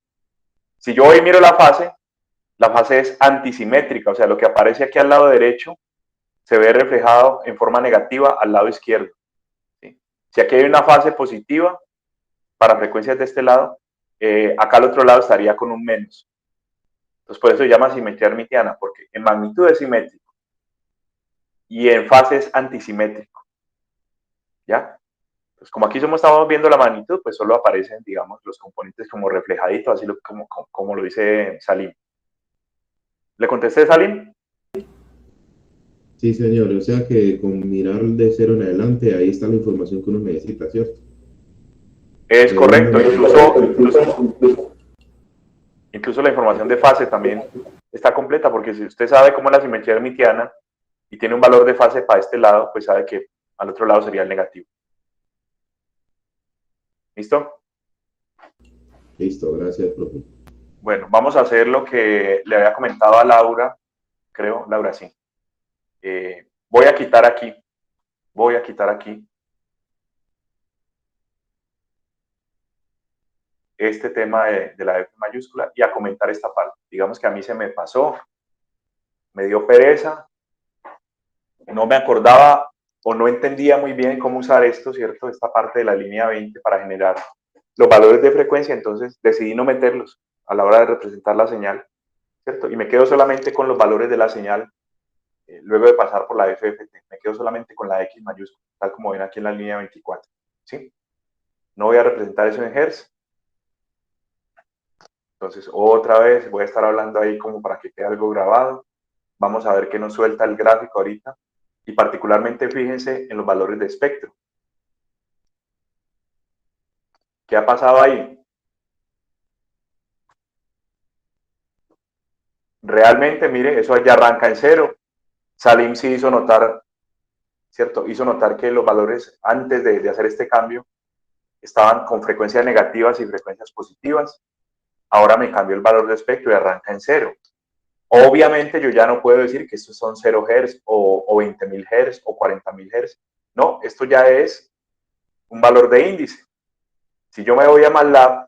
Si yo hoy miro la fase es antisimétrica, o sea, lo que aparece aquí al lado derecho se ve reflejado en forma negativa al lado izquierdo, ¿sí? Si aquí hay una fase positiva para frecuencias de este lado, acá al otro lado estaría con un menos. Entonces por eso se llama simetría hermitiana, porque en magnitud es simétrico y en fase es antisimétrico, ¿ya? Pues como aquí estamos viendo la magnitud, pues solo aparecen, digamos, los componentes como reflejaditos, así como lo dice Salim. ¿Le contesté, Salim? Sí, señor. O sea que con mirar de cero en adelante, ahí está la información que uno necesita, ¿cierto? Es De una correcto, manera. incluso la información de fase también está completa, porque si usted sabe cómo es la simetría hermitiana y tiene un valor de fase para este lado, pues sabe que al otro lado sería el negativo. ¿Listo? Listo, gracias, profe. Bueno, vamos a hacer lo que le había comentado a Laura, creo, Laura, sí. Voy a quitar aquí este tema de la F mayúscula y a comentar esta parte. Digamos que a mí se me pasó, me dio pereza, no me acordaba o no entendía muy bien cómo usar esto, ¿cierto? Esta parte de la línea 20 para generar los valores de frecuencia, entonces decidí no meterlos a la hora de representar la señal, ¿cierto? Y me quedo solamente con los valores de la señal luego de pasar por la FFT. Me quedo solamente con la X mayúscula, tal como ven aquí en la línea 24, ¿sí? No voy a representar eso en Hertz. Entonces, otra vez voy a estar hablando ahí como para que quede algo grabado. Vamos a ver qué nos suelta el gráfico ahorita. Y particularmente fíjense en los valores de espectro. ¿Qué ha pasado ahí? Realmente, mire, eso ya arranca en cero. Salim sí hizo notar, ¿cierto? Hizo notar que los valores antes de hacer este cambio estaban con frecuencias negativas y frecuencias positivas. Ahora me cambió el valor de espectro y arranca en cero. Obviamente yo ya no puedo decir que estos son 0 Hz o 20.000 Hz o 40.000 Hz. No, esto ya es un valor de índice. Si yo me voy a MATLAB,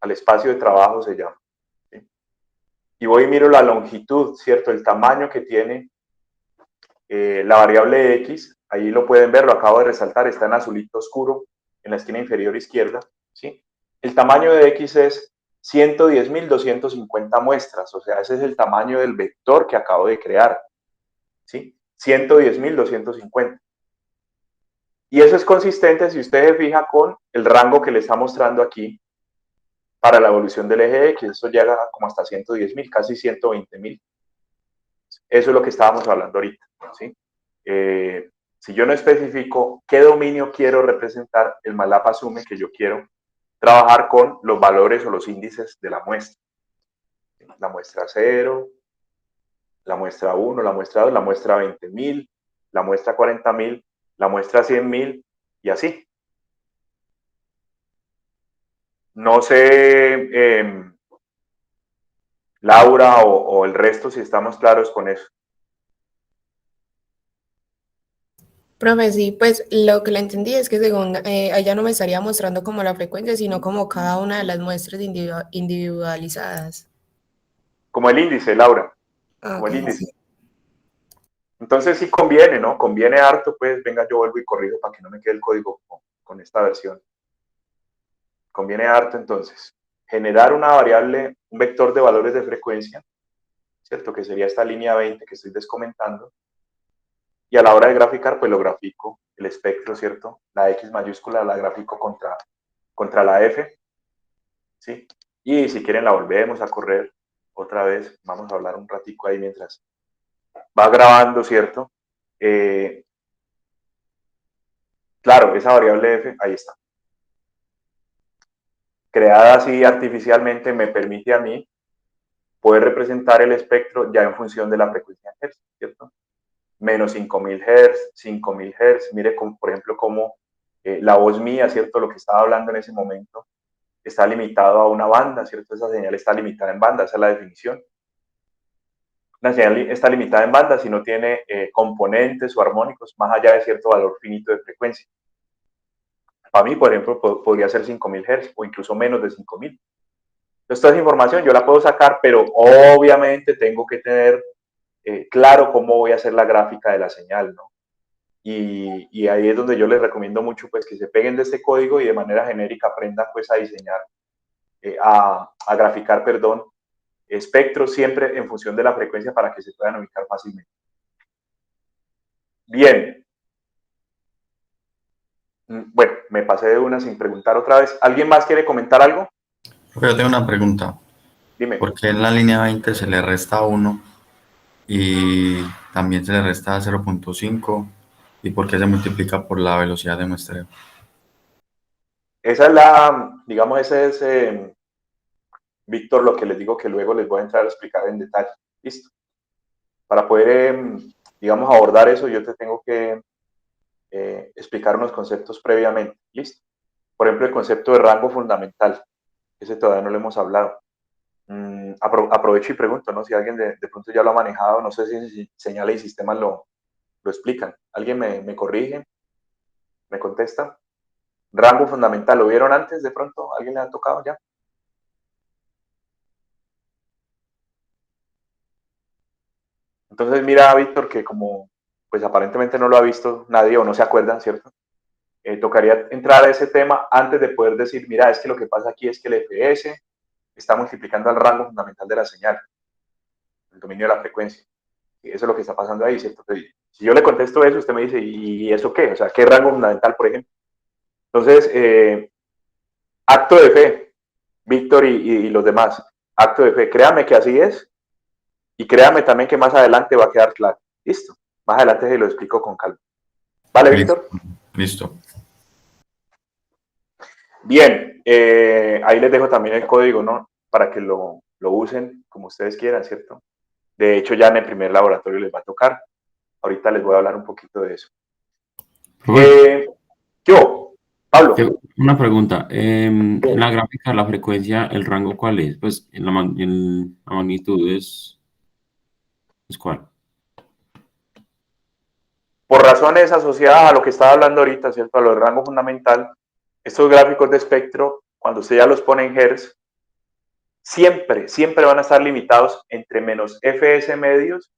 al espacio de trabajo se llama, ¿sí? Y voy y miro la longitud, ¿cierto? El tamaño que tiene la variable X, ahí lo pueden ver, lo acabo de resaltar, está en azulito oscuro en la esquina inferior izquierda, ¿sí? El tamaño de X es 110.250 muestras, o sea, ese es el tamaño del vector que acabo de crear, ¿sí? 110.250. Y eso es consistente, si usted se fija, con el rango que le está mostrando aquí para la evolución del eje X. Eso llega como hasta 110.000, casi 120.000. Eso es lo que estábamos hablando ahorita, ¿sí? Si yo no especifico qué dominio quiero representar, el MATLAB asume que yo quiero trabajar con los valores o los índices de la muestra. La muestra 0, la muestra 1, la muestra 2, la muestra 20.000, la muestra 40.000, la muestra 100.000 y así. No sé, Laura o el resto, si estamos claros con eso. Profe, sí, pues lo que le entendí es que según ella no me estaría mostrando como la frecuencia, sino como cada una de las muestras individualizadas. Como el índice, Laura, Ah, como ok, el índice. sí. Entonces sí conviene, ¿no? Conviene harto, pues venga, yo vuelvo y corrijo para que no me quede el código con esta versión. Conviene harto entonces generar una variable, un vector de valores de frecuencia, ¿cierto? Que sería esta línea 20 que estoy descomentando. Y a la hora de graficar, pues lo grafico, el espectro, ¿cierto? La X mayúscula la grafico contra la F, ¿sí? Y si quieren la volvemos a correr otra vez. Vamos a hablar un ratico ahí mientras va grabando, ¿cierto? Claro, esa variable F, ahí está. Creada así artificialmente me permite a mí poder representar el espectro ya en función de la frecuencia en Hz, ¿cierto? Menos 5000 Hz, 5000 Hz. Mire, por ejemplo, cómo la voz mía, ¿cierto? Lo que estaba hablando en ese momento está limitado a una banda, ¿cierto? Esa señal está limitada en banda, esa es la definición. Una señal está limitada en banda si no tiene componentes o armónicos más allá de cierto valor finito de frecuencia. Para mí, por ejemplo, podría ser 5000 Hz o incluso menos de 5000. Entonces, toda esa información yo la puedo sacar, pero obviamente tengo que tener claro cómo voy a hacer la gráfica de la señal, ¿no? Y ahí es donde yo les recomiendo mucho pues que se peguen de este código y de manera genérica aprendan pues a diseñar, a graficar, perdón, espectros siempre en función de la frecuencia para que se puedan ubicar fácilmente. Bien. Bueno, me pasé de una sin preguntar otra vez. ¿Alguien más quiere comentar algo? Yo tengo una pregunta. Dime. ¿Por qué en la línea 20 se le resta 1 y también se le resta 0.5? ¿Y por qué se multiplica por la velocidad de muestreo? Esa es la, digamos, ese es, Víctor, lo que les digo que luego les voy a entrar a explicar en detalle. Listo. Para poder, digamos, abordar eso, yo te tengo que explicar unos conceptos previamente. Listo. Por ejemplo, el concepto de rango fundamental. Ese todavía no lo hemos hablado. Aprovecho y pregunto, ¿no? Si alguien de pronto ya lo ha manejado, no sé si señales y sistemas lo explican. ¿Alguien me corrige? ¿Me contesta? Rango fundamental, ¿lo vieron antes de pronto? ¿Alguien le ha tocado ya? Entonces mira, Víctor, que como pues aparentemente no lo ha visto nadie o no se acuerdan, ¿cierto? Tocaría entrar a ese tema antes de poder decir, mira, es que lo que pasa aquí es que el FPS está multiplicando al rango fundamental de la señal, el dominio de la frecuencia. Y eso es lo que está pasando ahí, ¿cierto? Si yo le contesto eso, usted me dice, ¿y eso qué? O sea, ¿qué rango fundamental, por ejemplo? Entonces, acto de fe, Víctor y los demás, acto de fe, créame que así es y créame también que más adelante va a quedar claro. Listo, más adelante se lo explico con calma. ¿Vale, Listo. Víctor? Listo. Bien, ahí les dejo también el código, ¿no? Para que lo usen como ustedes quieran, ¿cierto? De hecho, ya en el primer laboratorio les va a tocar. Ahorita les voy a hablar un poquito de eso. Yo, Pablo. Una pregunta. En la gráfica de la frecuencia, ¿el rango cuál es? Pues en la magnitud ¿es cuál? Por razones asociadas a lo que estaba hablando ahorita, ¿cierto? A lo del rango fundamental, estos gráficos de espectro, cuando usted ya los pone en Hertz, siempre van a estar limitados entre menos FS medios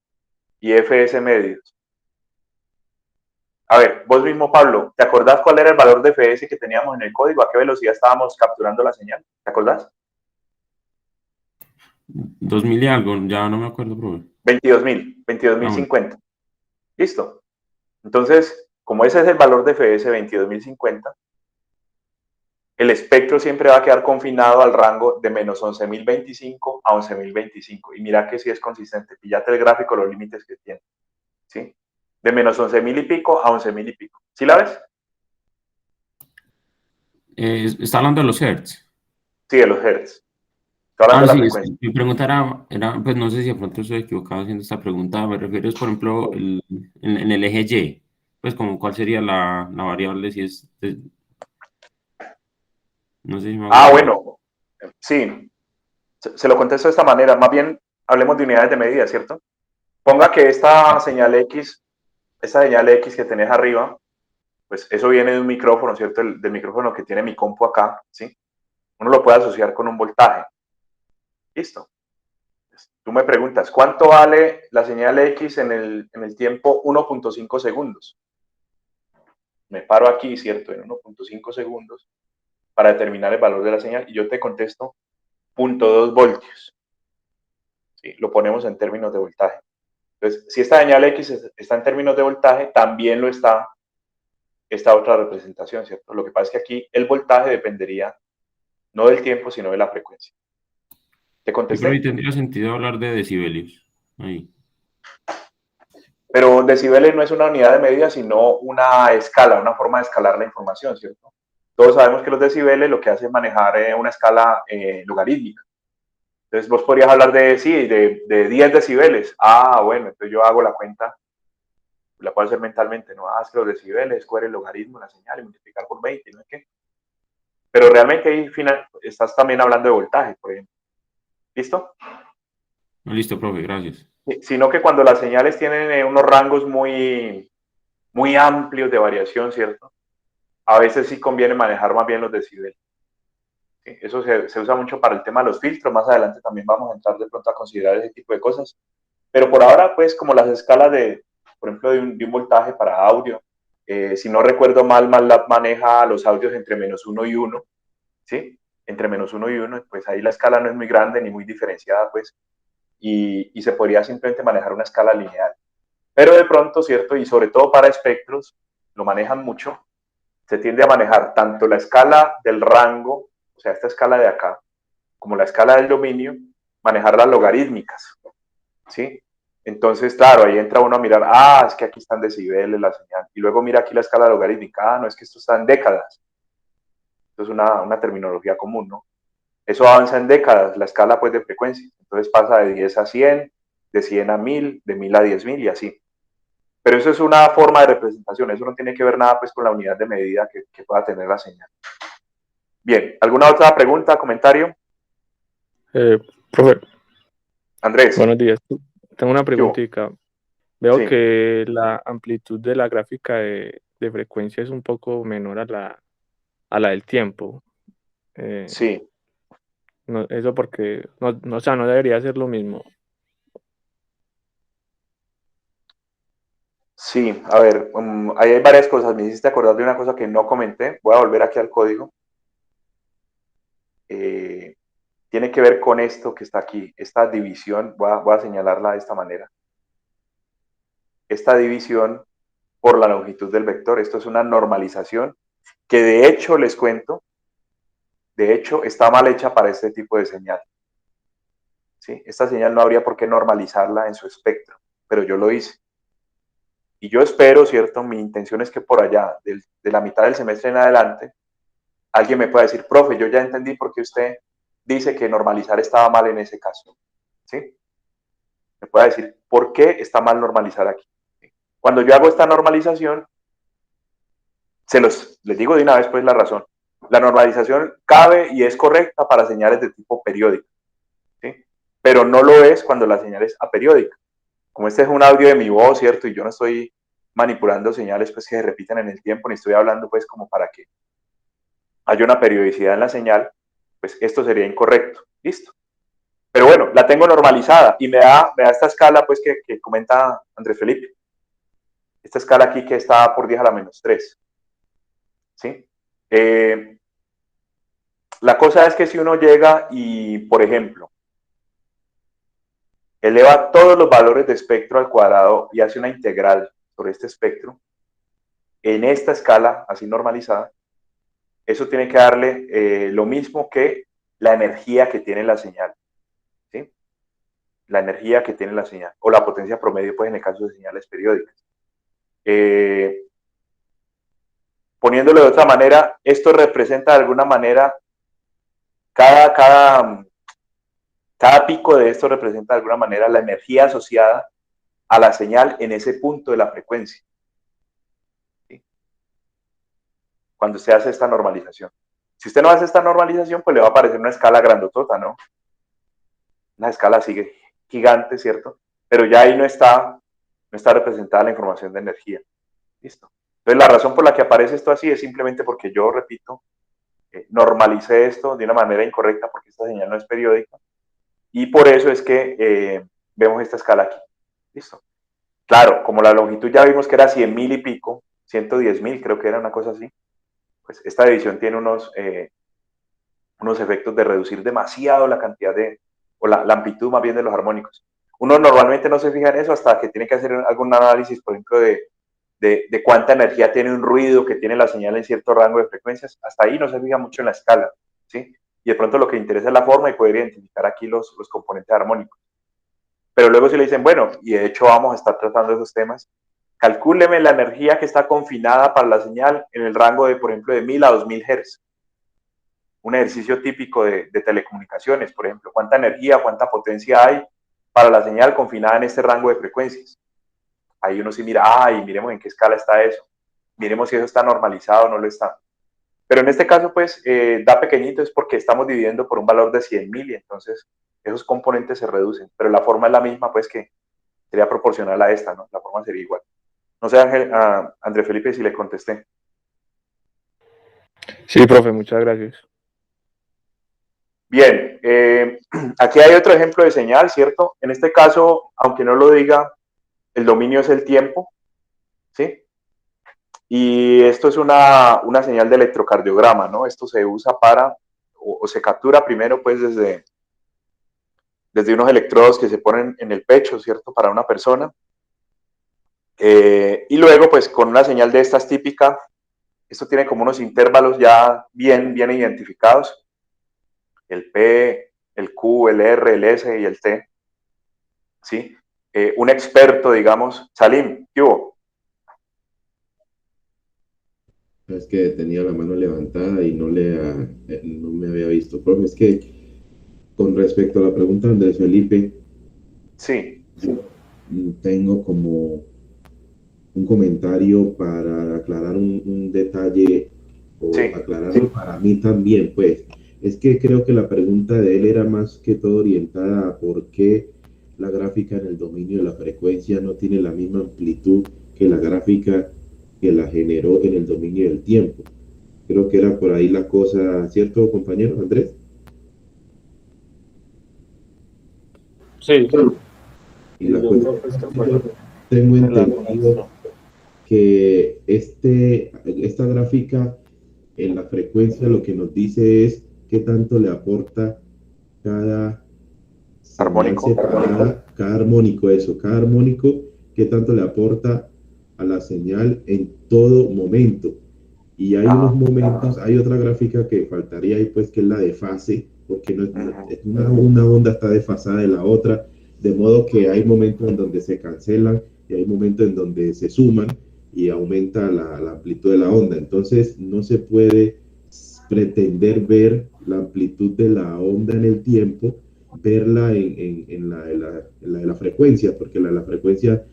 y FS medios. A ver, vos mismo, Pablo, ¿te acordás cuál era el valor de FS que teníamos en el código? ¿A qué velocidad estábamos capturando la señal? ¿Te acordás? 2000 y algo, ya no me acuerdo, profe. 22.000, Ah, bueno. 22.050. Listo. Entonces, como ese es el valor de FS, 22.050, el espectro siempre va a quedar confinado al rango de menos 11.025 a 11.025. Y mira que sí es consistente. Píllate el gráfico, los límites que tiene. ¿Sí? De menos 11.000 y pico a 11.000 y pico. ¿Sí la ves? Está hablando de los hertz. Sí, de los hertz. Estoy hablando Ah, de la sí, frecuencia. mi pregunta pues no sé si de pronto estoy equivocado haciendo esta pregunta. Me refiero, es, por ejemplo, en el eje Y, pues como cuál sería la variable si es No sé si me hago entender. Bueno, sí, se lo contesto de esta manera. Más bien, hablemos de unidades de medida, ¿cierto? Ponga que esta señal X que tenés arriba, pues eso viene de un micrófono, ¿cierto? Del micrófono que tiene mi compu acá, ¿sí? Uno lo puede asociar con un voltaje. Listo. Tú me preguntas, ¿cuánto vale la señal X en el tiempo 1.5 segundos? Me paro aquí, ¿cierto? En 1.5 segundos para determinar el valor de la señal y yo te contesto 0.2 voltios. ¿Sí? Lo ponemos en términos de voltaje. Entonces, si esta señal X está en términos de voltaje, también lo está esta otra representación, ¿cierto? Lo que pasa es que aquí el voltaje dependería no del tiempo, sino de la frecuencia. ¿Te Yo creo que contesté? tendría sentido hablar de decibelios. Ahí. Pero decibeles no es una unidad de medida, sino una escala, una forma de escalar la información, ¿cierto? Todos sabemos que los decibeles lo que hace es manejar una escala logarítmica. Entonces vos podrías hablar de 10 decibeles. Bueno, entonces yo hago la cuenta, la puedo hacer mentalmente, ¿no? Es que los decibeles, cuál es el logaritmo de la señal y multiplicar por 20, ¿no es qué? Pero realmente ahí estás también hablando de voltaje, por ejemplo. ¿Listo? Listo, profe, gracias. Sino que cuando las señales tienen unos rangos muy, muy amplios de variación, ¿cierto? A veces sí conviene manejar más bien los decibeles. ¿Sí? Eso se usa mucho para el tema de los filtros. Más adelante también vamos a entrar de pronto a considerar ese tipo de cosas. Pero por ahora, pues, como las escalas por ejemplo, de un voltaje para audio, si no recuerdo mal, MATLAB maneja los audios entre -1 y 1, ¿sí? Entre -1 y 1, pues ahí la escala no es muy grande ni muy diferenciada, pues, y se podría simplemente manejar una escala lineal. Pero de pronto, ¿cierto? Y sobre todo para espectros, lo manejan mucho, se tiende a manejar tanto la escala del rango, o sea, esta escala de acá, como la escala del dominio, manejar las logarítmicas, ¿sí? Entonces, claro, ahí entra uno a mirar, es que aquí están decibeles la señal, y luego mira aquí la escala logarítmica, no, es que esto está en décadas. Esto es una terminología común, ¿no? Eso avanza en décadas, la escala pues de frecuencia. Entonces pasa de 10 a 100, de 100 a 1000, de 1000 a 10.000 y así. Pero eso es una forma de representación, eso no tiene que ver nada pues con la unidad de medida que pueda tener la señal. Bien, ¿alguna otra pregunta, comentario? Profe, Andrés, buenos días. Tengo una yo, preguntita. Veo sí, que la amplitud de la gráfica de frecuencia es un poco menor a la del tiempo. Eh, sí, eso porque, o sea, no debería ser lo mismo. sí, a ver, ahí hay varias cosas, me hiciste acordar de una cosa que no comenté, voy a volver aquí al código. Tiene que ver con esto que está aquí, esta división, voy a señalarla de esta manera. Esta división por la longitud del vector, esto es una normalización que de hecho les cuento, de hecho está mal hecha para este tipo de señal. ¿Sí? Esta señal no habría por qué normalizarla en su espectro, pero yo lo hice. Y yo espero, ¿cierto? Mi intención es que por allá, de la mitad del semestre en adelante, alguien me pueda decir, profe, yo ya entendí por qué usted dice que normalizar estaba mal en ese caso. ¿Sí? Me pueda decir por qué está mal normalizar aquí. Cuando yo hago esta normalización, les digo de una vez pues la razón. La normalización cabe y es correcta para señales de tipo periódico, ¿sí? Pero no lo es cuando la señal es aperiódica. Como este es un audio de mi voz, ¿cierto? Y yo no estoy manipulando señales pues que se repiten en el tiempo, ni estoy hablando pues como para que haya una periodicidad en la señal, pues esto sería incorrecto. Listo. Pero bueno, la tengo normalizada y me da esta escala pues que comenta Andrés Felipe. Esta escala aquí que está por 10 a la -3. ¿Sí? La cosa es que si uno llega y, por ejemplo, eleva todos los valores de espectro al cuadrado y hace una integral sobre este espectro, en esta escala así normalizada, eso tiene que darle lo mismo que la energía que tiene la señal. ¿Sí? La energía que tiene la señal, o la potencia promedio, pues en el caso de señales periódicas. Poniéndolo de otra manera, esto representa de alguna manera cada pico de esto representa de alguna manera la energía asociada a la señal en ese punto de la frecuencia. ¿Sí? Cuando se hace esta normalización. Si usted no hace esta normalización, pues le va a aparecer una escala grandotota, ¿no? Una escala sigue gigante, ¿cierto? Pero ya ahí no está representada la información de energía. ¿Listo? Entonces la razón por la que aparece esto así es simplemente porque yo, repito, normalicé esto de una manera incorrecta porque esta señal no es periódica y por eso es que vemos esta escala aquí. ¿Listo? Claro, como la longitud ya vimos que era 100.000 y pico, 110.000 creo que era una cosa así, pues esta división tiene unos efectos de reducir demasiado la cantidad o la amplitud más bien de los armónicos. Uno normalmente no se fija en eso hasta que tiene que hacer algún análisis, por ejemplo, de cuánta energía tiene un ruido que tiene la señal en cierto rango de frecuencias. Hasta ahí no se fija mucho en la escala, ¿sí? Y de pronto lo que interesa es la forma y poder identificar aquí los componentes armónicos. Pero luego si le dicen, bueno, y de hecho vamos a estar tratando esos temas, calcúleme la energía que está confinada para la señal en el rango de, por ejemplo, de 1000 a 2000 Hz. Un ejercicio típico de telecomunicaciones, por ejemplo, cuánta energía, cuánta potencia hay para la señal confinada en este rango de frecuencias. Ahí uno sí mira, y miremos en qué escala está eso, miremos si eso está normalizado o no lo está. Pero en este caso, pues, da pequeñito, es porque estamos dividiendo por un valor de 100.000 y entonces esos componentes se reducen, pero la forma es la misma, pues, que sería proporcional a esta, ¿no? La forma sería igual. No sé, André Felipe, si le contesté. Sí, profe, muchas gracias. Bien, aquí hay otro ejemplo de señal, ¿cierto? En este caso, aunque no lo diga, el dominio es el tiempo, ¿sí? Y esto es una señal de electrocardiograma, ¿no? Esto se usa para, o se captura primero, pues, desde unos electrodos que se ponen en el pecho, ¿cierto? Para una persona. Y luego, pues, con una señal de estas típica, esto tiene como unos intervalos ya bien identificados. El P, el Q, el R, el S y el T. ¿Sí? Un experto, digamos, Salim, ¿qué hubo? Es que tenía la mano levantada y no me había visto. Profe, es que con respecto a la pregunta de Andrés Felipe, Sí. yo tengo como un comentario para aclarar un detalle o Sí. aclararlo para mí también, pues. Es que creo que la pregunta de él era más que todo orientada a por qué la gráfica en el dominio de la frecuencia no tiene la misma amplitud que la gráfica que la generó en el dominio del tiempo. Creo que era por ahí la cosa, ¿cierto, compañero Andrés? Sí, Y la yo cuestión creo que esto es que fue yo tengo en la entendido que esta gráfica en la frecuencia lo que nos dice es qué tanto le aporta cada señal Armónico. separada, cada armónico, qué tanto le aporta a la señal en todo momento. Y hay unos momentos, hay otra gráfica que faltaría ahí, pues, que es la de fase, porque una onda está desfasada de la otra, de modo que hay momentos en donde se cancelan y hay momentos en donde se suman y aumenta la amplitud de la onda. Entonces, no se puede pretender ver la amplitud de la onda en el tiempo, verla en la frecuencia, porque la frecuencia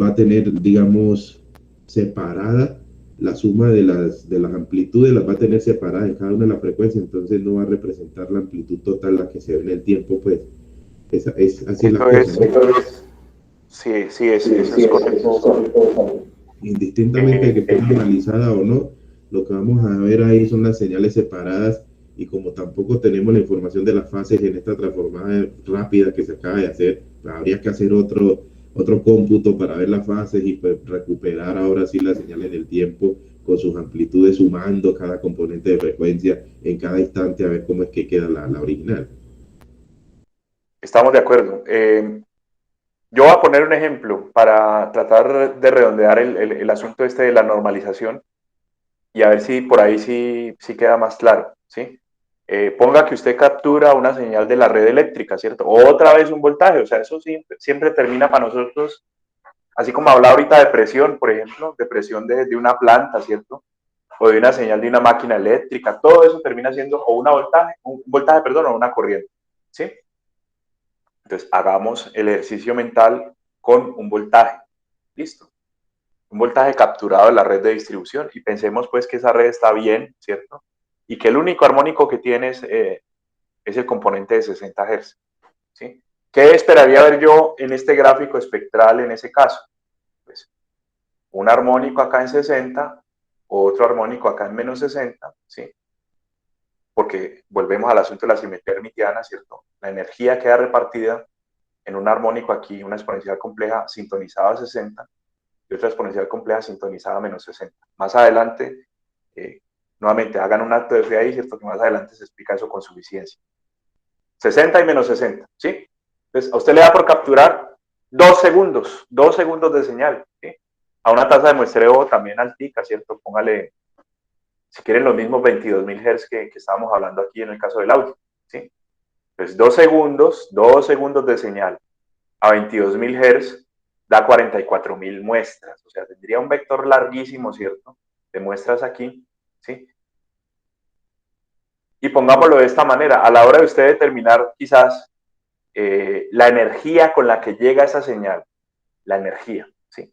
va a tener, digamos, separada la suma de las amplitudes, las va a tener separada en cada una de las frecuencias, entonces no va a representar la amplitud total la que se ve en el tiempo, pues así es la cosa, ¿no? Sí, eso es correcto. Indistintamente de que esté normalizada o no, lo que vamos a ver ahí son las señales separadas y como tampoco tenemos la información de las fases en esta transformada rápida que se acaba de hacer, habría que hacer otro cómputo para ver las fases y pues recuperar ahora sí las señales del tiempo con sus amplitudes sumando cada componente de frecuencia en cada instante a ver cómo es que queda la original. Estamos de acuerdo. Yo voy a poner un ejemplo para tratar de redondear el asunto este de la normalización y a ver si por ahí sí queda más claro, ¿sí? Ponga que usted captura una señal de la red eléctrica, ¿cierto? Otra vez un voltaje, o sea, eso siempre termina para nosotros, así como hablaba ahorita de presión, por ejemplo, de presión de una planta, ¿cierto? O de una señal de una máquina eléctrica, todo eso termina siendo o un voltaje, perdón, o una corriente, ¿sí? Entonces, hagamos el ejercicio mental con un voltaje. Listo. Un voltaje capturado de la red de distribución y pensemos pues que esa red está bien, ¿cierto? y que el único armónico que tienes es el componente de 60 Hz. ¿Sí? ¿Qué esperaría ver yo en este gráfico espectral en ese caso? Pues un armónico acá en 60, otro armónico acá en menos 60, ¿sí? Porque volvemos al asunto de la simetría hermitiana, ¿cierto? La energía queda repartida en un armónico aquí, una exponencial compleja sintonizada a 60 y otra exponencial compleja sintonizada a menos 60. Más adelante, nuevamente, hagan un acto de fe ahí, ¿cierto? Que más adelante se explica eso con suficiencia. 60 y menos 60, ¿sí? Entonces, a usted le da por capturar 2 segundos de señal, ¿sí? A una tasa de muestreo también altica, ¿cierto? Póngale, si quieren, los mismos 22.000 Hz que estábamos hablando aquí en el caso del audio, ¿sí? Pues 2 segundos de señal a 22.000 Hz da 44.000 muestras, o sea, tendría un vector larguísimo, ¿cierto? De muestras aquí, ¿sí? Y pongámoslo de esta manera, a la hora de usted determinar quizás la energía con la que llega esa señal, la energía, ¿sí?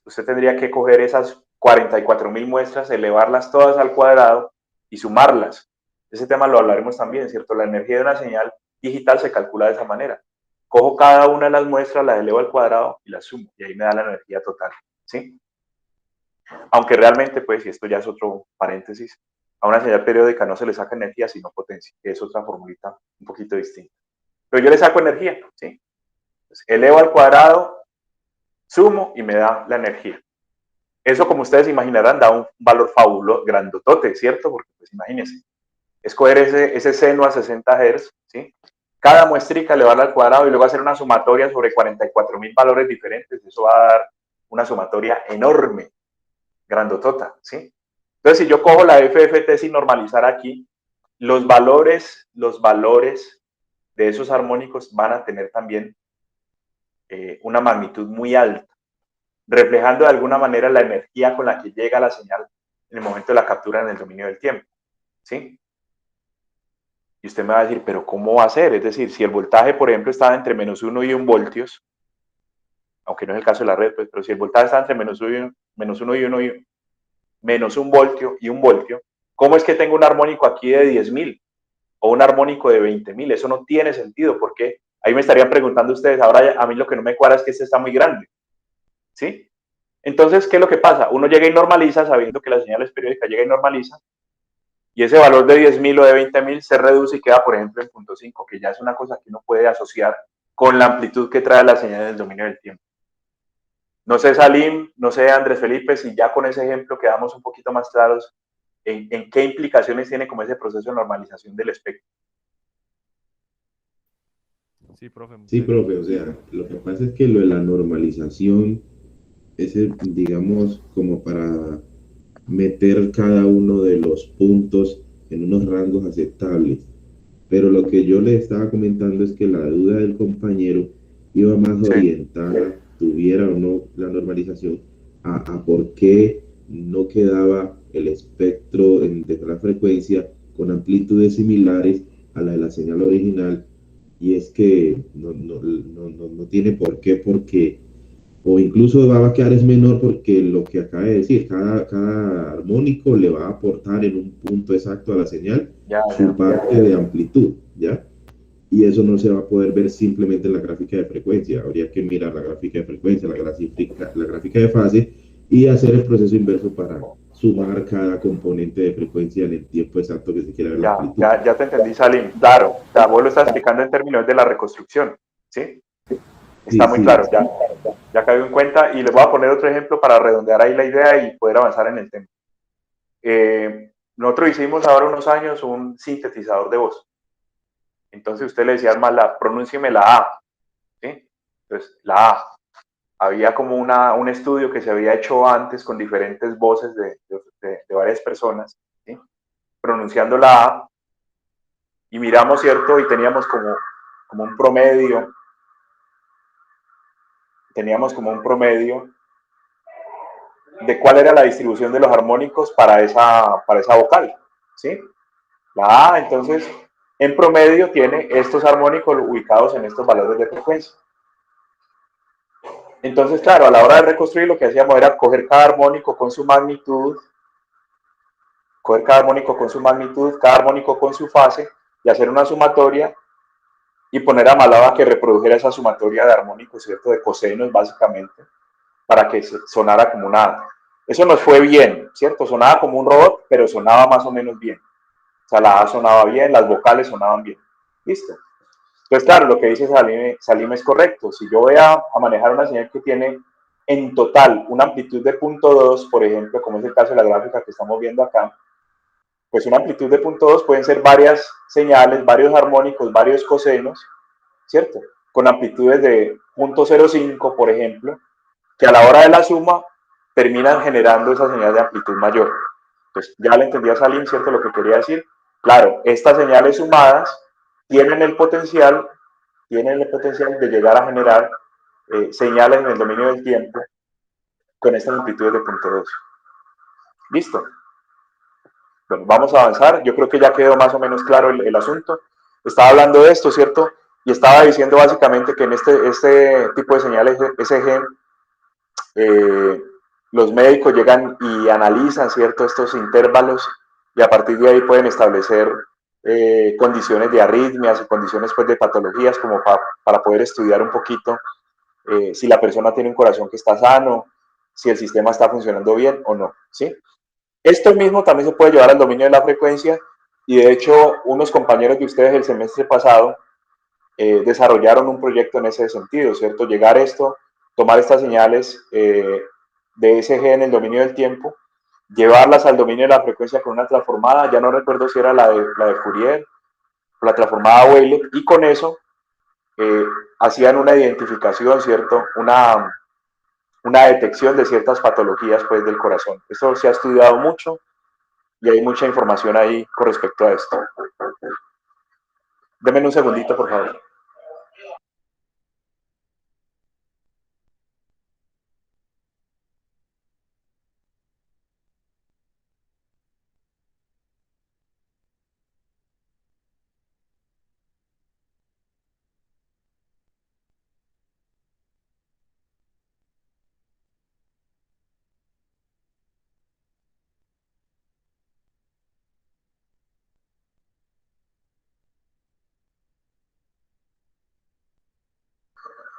Usted tendría que coger esas 44.000 muestras, elevarlas todas al cuadrado y sumarlas. Ese tema lo hablaremos también, ¿cierto? La energía de una señal digital se calcula de esa manera. Cojo cada una de las muestras, las elevo al cuadrado y las sumo, y ahí me da la energía total, ¿sí? Aunque realmente, pues, y esto ya es otro paréntesis, a una señal periódica no se le saca energía, sino potencia, que es otra formulita un poquito distinta. Pero yo le saco energía, ¿sí? Entonces, elevo al cuadrado, sumo y me da la energía. Eso, como ustedes imaginarán, da un valor fabuloso, grandotote, ¿cierto? Porque, pues, imagínense, escoger ese seno a 60 Hz, ¿sí? Cada muestrica elevarla al cuadrado y luego hacer una sumatoria sobre 44.000 valores diferentes. Eso va a dar una sumatoria enorme, grandotota, ¿sí? Entonces, si yo cojo la FFT sin normalizar aquí, los valores de esos armónicos van a tener también una magnitud muy alta, reflejando de alguna manera la energía con la que llega la señal en el momento de la captura en el dominio del tiempo, ¿sí? Y usted me va a decir, pero ¿cómo va a ser? Es decir, si el voltaje, por ejemplo, estaba entre menos 1 y 1 voltios, aunque no es el caso de la red, pues, pero si el voltaje está entre menos 1 y 1 y menos 1 voltio y 1 voltio, ¿cómo es que tengo un armónico aquí de 10.000 o un armónico de 20.000? Eso no tiene sentido, porque ahí me estarían preguntando ustedes, ahora a mí lo que no me cuadra es que este está muy grande, ¿sí? Entonces, ¿qué es lo que pasa? Uno llega y normaliza, sabiendo que la señal es periódica, llega y normaliza, y ese valor de 10.000 o de 20.000 se reduce y queda, por ejemplo, en 0.5, que ya es una cosa que uno puede asociar con la amplitud que trae la señal en el dominio del tiempo. No sé, Salim, no sé, Andrés Felipe, si ya con ese ejemplo quedamos un poquito más claros en qué implicaciones tiene como ese proceso de normalización del espectro. Sí, profe. Sí, profe, o sea, lo que pasa es que lo de la normalización es, digamos, como para meter cada uno de los puntos en unos rangos aceptables. Pero lo que yo le estaba comentando es que la duda del compañero iba más Sí. orientada, tuviera o no la normalización, a por qué no quedaba el espectro de la frecuencia con amplitudes similares a la de la señal original. Y es que no tiene por qué, porque o incluso va a quedar es menor porque lo que acaba de decir, cada armónico le va a aportar en un punto exacto a la señal su parte de amplitud, ¿ya? Y eso no se va a poder ver simplemente en la gráfica de frecuencia, habría que mirar la gráfica de frecuencia, la gráfica de fase y hacer el proceso inverso para sumar cada componente de frecuencia en el tiempo exacto que se quiera ver la amplitud. Ya te entendí, Salim. Claro, o sea, vos lo estás explicando en términos de la reconstrucción, ¿sí? Está muy claro, ya caigo en cuenta y les voy a poner otro ejemplo para redondear ahí la idea y poder avanzar en el tema. Nosotros hicimos ahora unos años un sintetizador de voz. Entonces usted le decía al MATLAB, pronúncieme la A, ¿sí? Entonces, la A. Había como un estudio que se había hecho antes con diferentes voces de varias personas, ¿sí? Pronunciando la A, y miramos, ¿cierto? Y teníamos como un promedio, de cuál era la distribución de los armónicos para esa vocal, ¿sí? La A, entonces, en promedio tiene estos armónicos ubicados en estos valores de frecuencia. Entonces, claro, a la hora de reconstruir lo que hacíamos era coger cada armónico con su magnitud coger cada armónico con su magnitud, cada armónico con su fase, y hacer una sumatoria y poner a Malava que reprodujera esa sumatoria de armónicos, ¿cierto? De cosenos, básicamente, para que sonara como nada. Eso nos fue bien, ¿cierto? Sonaba como un robot, pero sonaba más o menos bien. O sea, la A sonaba bien, las vocales sonaban bien. ¿Listo? Entonces, claro, lo que dice Salim es correcto. Si yo voy a manejar una señal que tiene en total una amplitud de 0.2, por ejemplo, como es el caso de la gráfica que estamos viendo acá, pues una amplitud de 0.2 pueden ser varias señales, varios armónicos, varios cosenos, ¿cierto? Con amplitudes de 0.05, por ejemplo, que a la hora de la suma terminan generando esa señal de amplitud mayor. Pues ya le entendí a Salim, ¿cierto? Lo que quería decir. Claro, estas señales sumadas tienen el potencial de llegar a generar señales en el dominio del tiempo con estas amplitudes de 0.2. ¿Listo? Bueno, vamos a avanzar. Yo creo que ya quedó más o menos claro el asunto. Estaba hablando de esto, ¿cierto? Y estaba diciendo básicamente que en este tipo de señales SG, los médicos llegan y analizan, ¿cierto?, estos intervalos y a partir de ahí pueden establecer condiciones de arritmias y condiciones pues, de patologías como para poder estudiar un poquito si la persona tiene un corazón que está sano, si el sistema está funcionando bien o no, ¿sí? Esto mismo también se puede llevar al dominio de la frecuencia y de hecho unos compañeros de ustedes el semestre pasado desarrollaron un proyecto en ese sentido, ¿cierto? Llegar a esto, tomar estas señales de SG en el dominio del tiempo, llevarlas al dominio de la frecuencia con una transformada, ya no recuerdo si era la de Fourier o la transformada Weyl, y con eso hacían una identificación, ¿cierto? Una detección de ciertas patologías pues, del corazón. Esto se ha estudiado mucho y hay mucha información ahí con respecto a esto. Denme un segundito, por favor.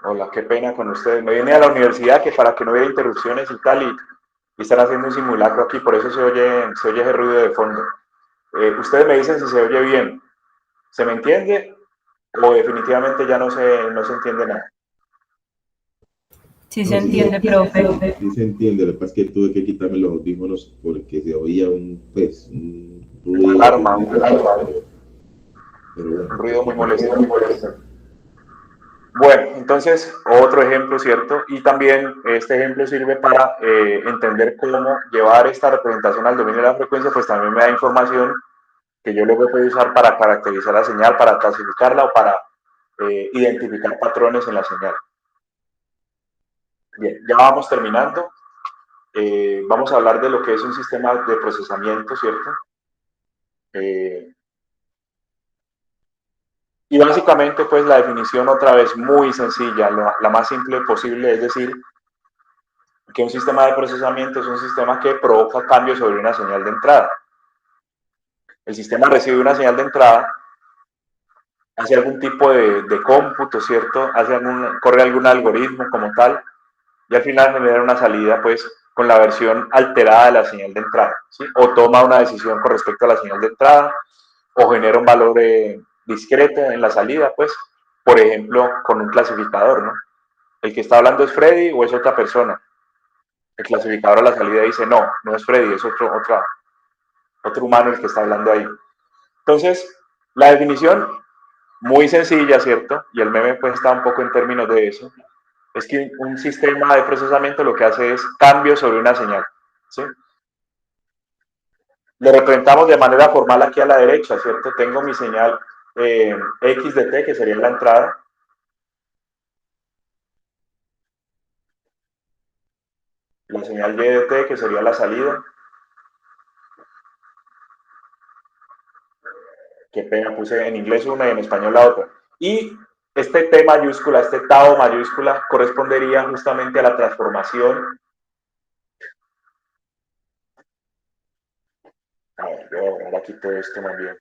Hola, qué pena con ustedes. Me vine a la universidad que para que no hubiera interrupciones y tal, y están haciendo un simulacro aquí, por eso se oye ese ruido de fondo. Ustedes me dicen si se oye bien. ¿Se me entiende? ¿O definitivamente ya no se entiende nada? Sí se entiende, profe. Sí se entiende, lo que pasa es que tuve que quitarme los audífonos porque se oía un ruido. Alarma, pero bueno, un ruido muy molesto. Bueno, entonces, otro ejemplo, ¿cierto? Y también este ejemplo sirve para entender cómo llevar esta representación al dominio de la frecuencia, pues también me da información que yo luego puedo usar para caracterizar la señal, para clasificarla o para identificar patrones en la señal. Bien, ya vamos terminando. Vamos a hablar de lo que es un sistema de procesamiento, ¿cierto? Y básicamente, pues la definición otra vez muy sencilla, la más simple posible, es decir, que un sistema de procesamiento es un sistema que provoca cambios sobre una señal de entrada. El sistema recibe una señal de entrada, hace algún tipo de cómputo, ¿cierto? Corre algún algoritmo como tal, y al final genera una salida, pues, con la versión alterada de la señal de entrada, ¿sí? O toma una decisión con respecto a la señal de entrada, o genera un valor discreto en la salida, pues, por ejemplo, con un clasificador, ¿no? El que está hablando es Freddy o es otra persona. El clasificador a la salida dice, no, no es Freddy, es otro humano el que está hablando ahí. Entonces, la definición, muy sencilla, ¿cierto? Y el meme pues está un poco en términos de eso, es que un sistema de procesamiento lo que hace es cambio sobre una señal, ¿sí? Lo representamos de manera formal aquí a la derecha, ¿cierto? Tengo mi señal X de T, que sería la entrada. La señal Y de T, que sería la salida. Qué pena, puse en inglés una y en español la otra. Y este T mayúscula, este tau mayúscula, correspondería justamente a la transformación. A ver. Ya quito esto más bien.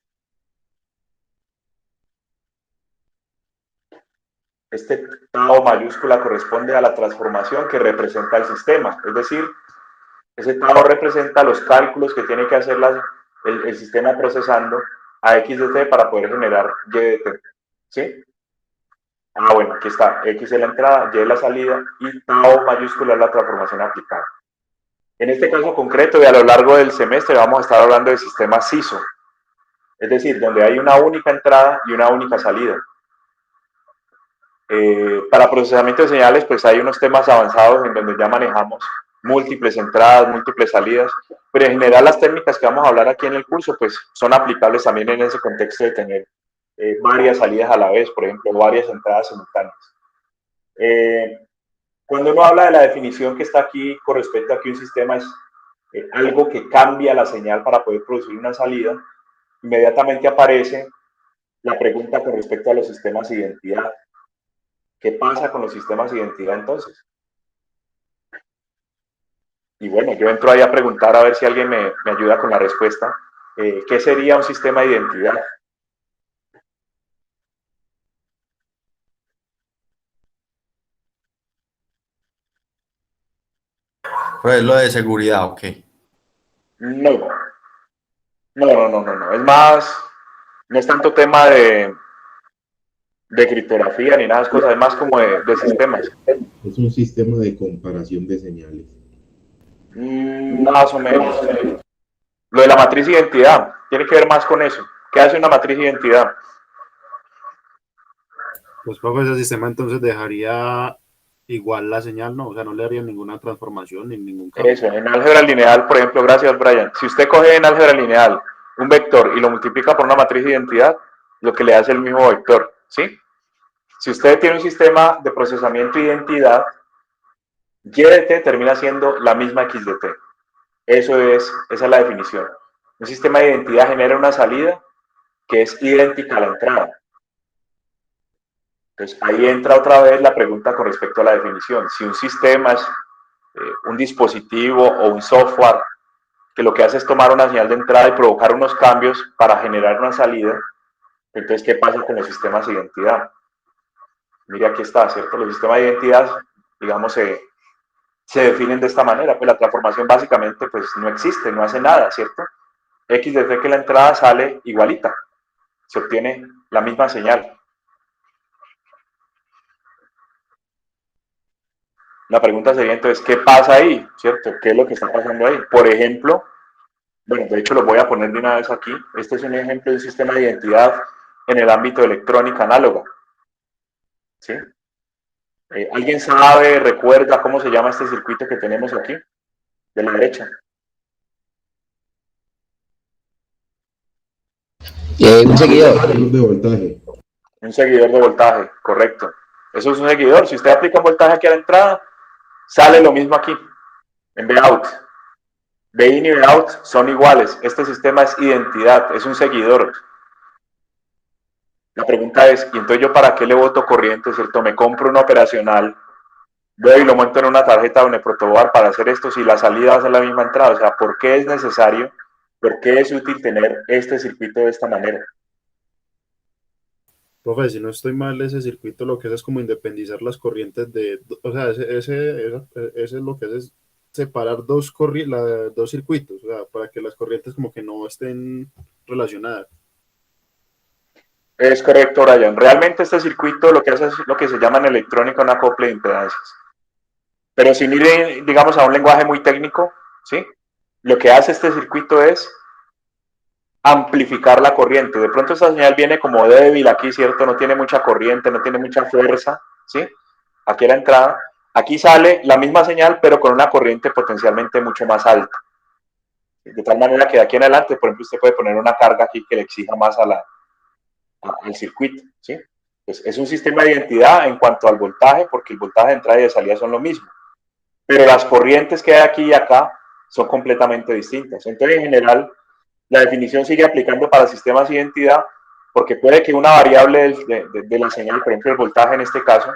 Este tau mayúscula corresponde a la transformación que representa el sistema, es decir, ese tau representa los cálculos que tiene que hacer el sistema procesando a x de t para poder generar y de t, ¿sí? Ah, bueno, aquí está, x es la entrada, y es la salida, y tau mayúscula es la transformación aplicada. En este caso concreto y a lo largo del semestre vamos a estar hablando de sistemas SISO, es decir, donde hay una única entrada y una única salida. Para procesamiento de señales, pues hay unos temas avanzados en donde ya manejamos múltiples entradas, múltiples salidas, pero en general las técnicas que vamos a hablar aquí en el curso, pues son aplicables también en ese contexto de tener varias salidas a la vez, por ejemplo, varias entradas simultáneas. Cuando uno habla de la definición que está aquí con respecto a que un sistema es algo que cambia la señal para poder producir una salida, inmediatamente aparece la pregunta con respecto a los sistemas de identidad. ¿Qué pasa con los sistemas de identidad entonces? Y bueno, yo entro ahí a preguntar a ver si alguien me ayuda con la respuesta. ¿Qué sería un sistema de identidad? Pues lo de seguridad, ok. No. No. Es más, no es tanto tema de criptografía ni nada de esas cosas, es más como de sistemas. Es un sistema de comparación de señales. Más o menos. Lo de la matriz de identidad tiene que ver más con eso. ¿Qué hace una matriz de identidad? Pues, profe, ese sistema entonces dejaría igual la señal, ¿no? O sea, no le haría ninguna transformación ni ningún cambio. Eso, en álgebra lineal, por ejemplo, gracias, Brian. Si usted coge en álgebra lineal un vector y lo multiplica por una matriz de identidad, lo que le hace el mismo vector, ¿sí? Si usted tiene un sistema de procesamiento de identidad, y de t termina siendo la misma x de t. Esa es la definición. Un sistema de identidad genera una salida que es idéntica a la entrada. Entonces, ahí entra otra vez la pregunta con respecto a la definición. Si un sistema es un dispositivo o un software que lo que hace es tomar una señal de entrada y provocar unos cambios para generar una salida, entonces, ¿qué pasa con los sistemas de identidad? Mire, aquí está, ¿cierto? Los sistemas de identidad, digamos, se definen de esta manera. Pues la transformación básicamente pues no existe, no hace nada, ¿cierto? X desde que la entrada sale igualita, se obtiene la misma señal. La pregunta sería entonces, ¿qué pasa ahí? ¿Cierto? ¿Qué es lo que está pasando ahí? Por ejemplo, bueno, de hecho lo voy a poner de una vez aquí. Este es un ejemplo de un sistema de identidad en el ámbito de electrónica análoga. ¿Sí? ¿Alguien sabe, recuerda cómo se llama este circuito que tenemos aquí? De la derecha. Un seguidor. De voltaje. Un seguidor de voltaje, correcto. Eso es un seguidor. Si usted aplica un voltaje aquí a la entrada, sale lo mismo aquí, en Vout. Bin y Vout son iguales. Este sistema es identidad, es un seguidor. La pregunta es, ¿y entonces yo para qué le boto corriente, cierto? Me compro una operacional, voy y lo monto en una tarjeta de protoboard para hacer esto si la salida va a ser la misma entrada. O sea, ¿por qué es necesario, por qué es útil tener este circuito de esta manera? Profe, si no estoy mal, ese circuito lo que hace es como independizar las corrientes de, o sea, ese es lo que hace es separar dos circuitos, o sea, para que las corrientes como que no estén relacionadas. Es correcto, Brian. Realmente este circuito lo que hace es lo que se llama en electrónica un acople de impedancias. Pero sin ir, digamos, a un lenguaje muy técnico, ¿sí? Lo que hace este circuito es amplificar la corriente. De pronto esta señal viene como débil aquí, ¿cierto? No tiene mucha corriente, no tiene mucha fuerza, ¿sí? Aquí a la entrada. Aquí sale la misma señal, pero con una corriente potencialmente mucho más alta. De tal manera que de aquí en adelante, por ejemplo, usted puede poner una carga aquí que le exija más al circuito, ¿sí? Pues es un sistema de identidad en cuanto al voltaje, porque el voltaje de entrada y de salida son lo mismo. Pero las corrientes que hay aquí y acá son completamente distintas. Entonces, en general, la definición sigue aplicando para sistemas de identidad, porque puede que una variable de la señal, por ejemplo el voltaje en este caso,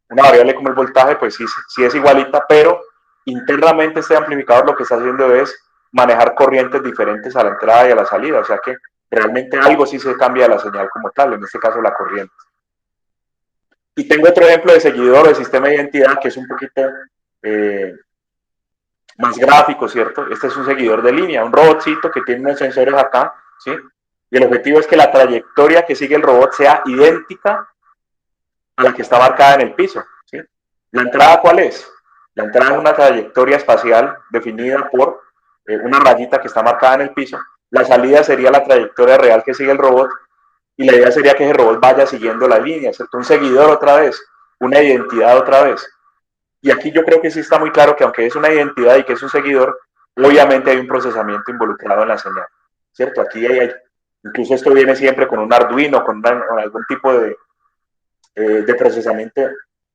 una variable como el voltaje, pues sí es igualita, pero internamente este amplificador lo que está haciendo es manejar corrientes diferentes a la entrada y a la salida, o sea que realmente algo sí se cambia de la señal como tal, en este caso la corriente. Y tengo otro ejemplo de seguidor o de sistema de identidad que es un poquito más gráfico, ¿cierto? Este es un seguidor de línea, un robotcito que tiene unos sensores acá, ¿sí? Y el objetivo es que la trayectoria que sigue el robot sea idéntica a la que está marcada en el piso, ¿sí? ¿La entrada cuál es? La entrada es una trayectoria espacial definida por una rayita que está marcada en el piso. La salida sería la trayectoria real que sigue el robot y la idea sería que ese robot vaya siguiendo la línea, ¿cierto? Un seguidor otra vez, una identidad otra vez. Y aquí yo creo que sí está muy claro que aunque es una identidad y que es un seguidor, obviamente hay un procesamiento involucrado en la señal, ¿cierto? Aquí incluso esto viene siempre con un Arduino, con algún tipo de procesamiento,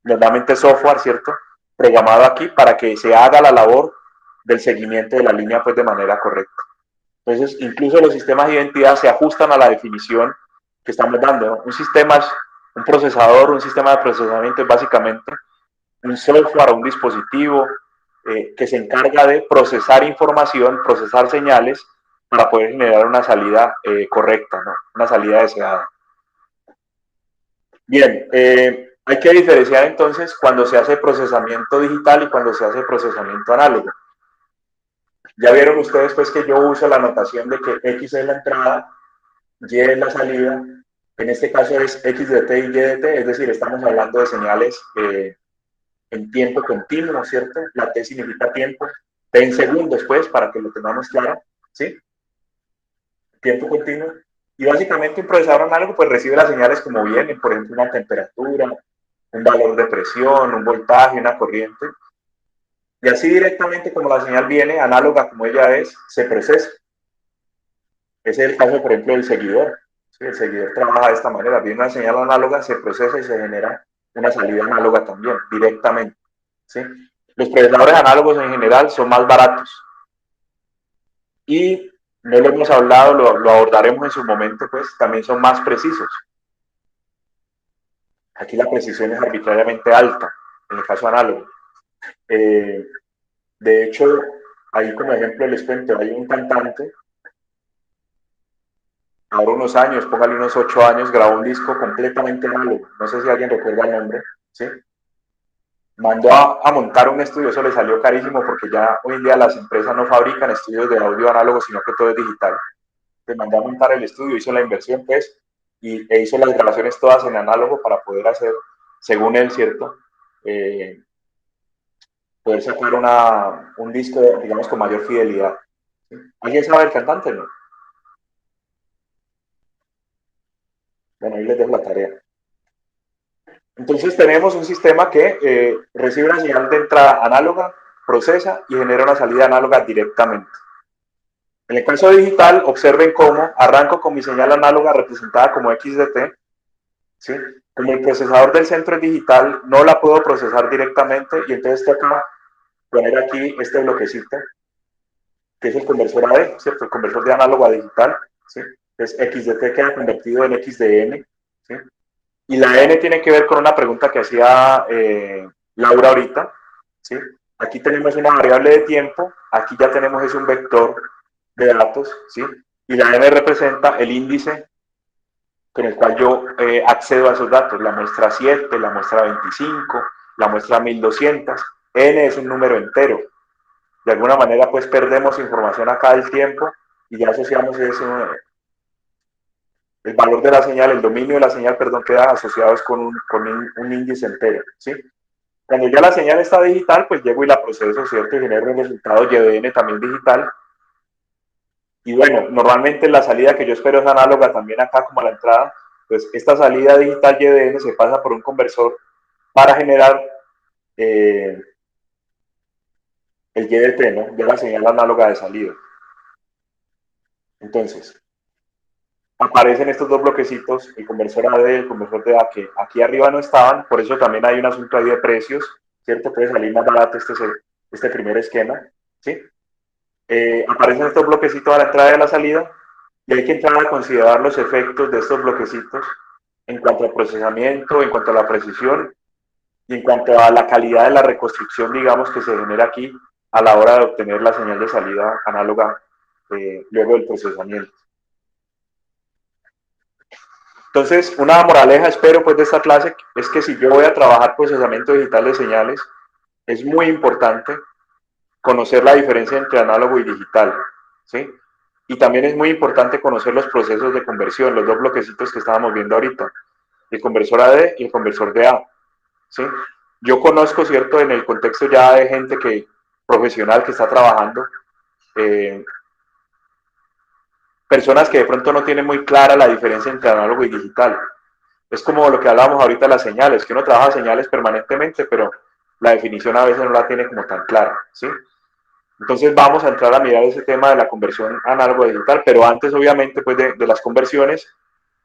normalmente software, ¿cierto? Programado aquí para que se haga la labor del seguimiento de la línea pues de manera correcta. Entonces, incluso los sistemas de identidad se ajustan a la definición que estamos dando, ¿no? Un sistema es un procesador, un sistema de procesamiento es básicamente un software o un dispositivo que se encarga de procesar información, procesar señales para poder generar una salida correcta, ¿no? Una salida deseada. Bien, hay que diferenciar entonces cuando se hace procesamiento digital y cuando se hace procesamiento análogo. Ya vieron ustedes pues que yo uso la notación de que X es la entrada, Y es la salida, en este caso es X de T y Y de T, es decir, estamos hablando de señales en tiempo continuo, ¿cierto? La T significa tiempo, T en segundos pues, para que lo tengamos claro, ¿sí? Tiempo continuo. Y básicamente un procesador análogo pues recibe las señales como vienen, por ejemplo una temperatura, un valor de presión, un voltaje, una corriente. Y así directamente como la señal viene, análoga como ella es, se procesa. Ese es el caso, por ejemplo, del seguidor. ¿Sí? El seguidor trabaja de esta manera. Viene una señal análoga, se procesa y se genera una salida análoga también, directamente. ¿Sí? Los procesadores análogos en general son más baratos. Y no lo hemos hablado, lo abordaremos en su momento, pues también son más precisos. Aquí la precisión es arbitrariamente alta, en el caso análogo. De hecho, ahí como ejemplo les cuento, hay un cantante, ahora unos años, póngale unos 8 años, grabó un disco completamente análogo. No sé si alguien recuerda el nombre, ¿sí? Mandó a montar un estudio, eso le salió carísimo porque ya hoy en día las empresas no fabrican estudios de audio análogo, sino que todo es digital. Le mandó a montar el estudio, hizo la inversión, pues, e hizo las grabaciones todas en análogo para poder hacer, según él, ¿cierto? Poder sacar un disco, digamos, con mayor fidelidad. ¿Sí? ¿Alguien sabe el cantante, no? Bueno, ahí les dejo la tarea. Entonces tenemos un sistema que recibe una señal de entrada análoga, procesa y genera una salida análoga directamente. En el caso digital, observen cómo arranco con mi señal análoga representada como X de T, ¿sí? Como el procesador del centro es digital, no la puedo procesar directamente y entonces toca poner aquí este bloquecito, que es el conversor AD, ¿cierto? El conversor de análogo a digital, ¿sí? Entonces X de T queda convertido en X de N, ¿sí? Y la N tiene que ver con una pregunta que hacía Laura ahorita, ¿sí? Aquí tenemos una variable de tiempo, aquí ya tenemos es un vector de datos, ¿sí? Y la N representa el índice con el cual yo accedo a esos datos, la muestra 7, la muestra 25, la muestra 1200, N es un número entero. De alguna manera pues perdemos información acá del tiempo y ya asociamos eso, el valor de la señal, el dominio de la señal, perdón, queda asociados con un índice entero, ¿sí? Cuando ya la señal está digital, pues llego y la proceso, ¿cierto? Y genero un resultado YDN también digital. Y bueno, normalmente la salida que yo espero es análoga también acá como a la entrada, pues esta salida digital YDN se pasa por un conversor para generar el YDT, ¿no? Ya la señal análoga de salida. Entonces, aparecen estos dos bloquecitos, el conversor AD y el conversor DA, que aquí arriba no estaban, por eso también hay un asunto ahí de precios, ¿cierto? Puede salir más barato este primer esquema, ¿sí? Aparecen estos bloquecitos a la entrada y a la salida, y hay que entrar a considerar los efectos de estos bloquecitos en cuanto al procesamiento, en cuanto a la precisión, y en cuanto a la calidad de la reconstrucción, digamos, que se genera aquí a la hora de obtener la señal de salida análoga luego del procesamiento. Entonces, una moraleja, espero, pues, de esta clase es que si yo voy a trabajar procesamiento digital de señales, es muy importante conocer la diferencia entre análogo y digital, ¿sí? Y también es muy importante conocer los procesos de conversión, los dos bloquecitos que estábamos viendo ahorita, el conversor AD y el conversor DA, ¿sí? Yo conozco, ¿cierto?, en el contexto ya de gente profesional que está trabajando, personas que de pronto no tienen muy clara la diferencia entre análogo y digital. Es como lo que hablábamos ahorita de las señales, que uno trabaja señales permanentemente, pero la definición a veces no la tiene como tan clara, ¿sí? Entonces vamos a entrar a mirar ese tema de la conversión análogo a digital, pero antes obviamente pues de las conversiones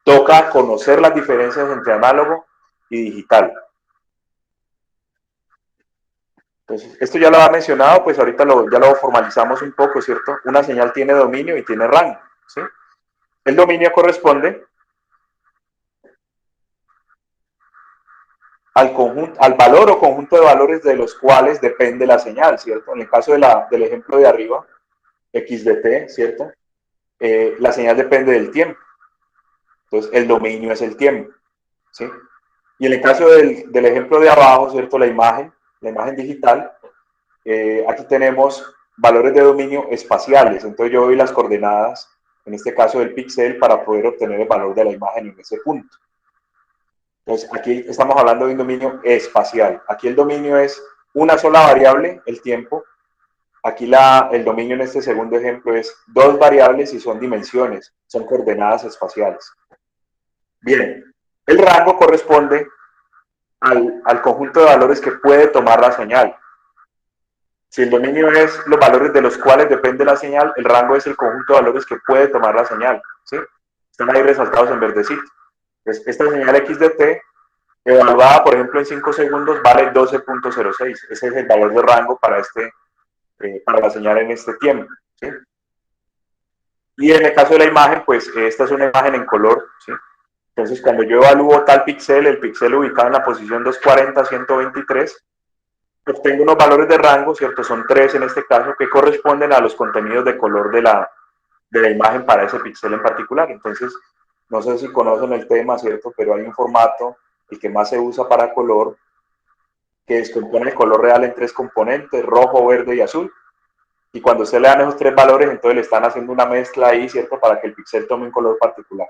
toca conocer las diferencias entre análogo y digital. Entonces, esto ya lo ha mencionado, pues ahorita ya lo formalizamos un poco, ¿cierto? Una señal tiene dominio y tiene rango, ¿sí? El dominio corresponde al valor o conjunto de valores de los cuales depende la señal, ¿cierto? En el caso del ejemplo de arriba, x de t, ¿cierto? La señal depende del tiempo. Entonces, el dominio es el tiempo, ¿sí? Y en el caso del ejemplo de abajo, ¿cierto? La imagen digital, aquí tenemos valores de dominio espaciales. Entonces, yo doy las coordenadas, en este caso del píxel, para poder obtener el valor de la imagen en ese punto. Entonces, aquí estamos hablando de un dominio espacial. Aquí el dominio es una sola variable, el tiempo. Aquí el dominio en este segundo ejemplo es dos variables y son dimensiones, son coordenadas espaciales. Bien, el rango corresponde al conjunto de valores que puede tomar la señal. Si el dominio es los valores de los cuales depende la señal, el rango es el conjunto de valores que puede tomar la señal, ¿sí? Están ahí resaltados en verdecito. Entonces, esta señal x de t, evaluada por ejemplo en 5 segundos, vale 12.06. Ese es el valor de rango para la señal en este tiempo, ¿sí? Y en el caso de la imagen, pues esta es una imagen en color, ¿sí? Entonces, cuando yo evalúo tal píxel, el píxel ubicado en la posición 240, 123, obtengo unos valores de rango, ¿cierto? Son 3 en este caso, que corresponden a los contenidos de color de la imagen para ese píxel en particular. Entonces, no sé si conocen el tema, ¿cierto? Pero hay un formato, el que más se usa para color, que descompone el color real en 3 componentes, rojo, verde y azul. Y cuando usted le dan esos 3 valores, entonces le están haciendo una mezcla ahí, ¿cierto? Para que el píxel tome un color particular.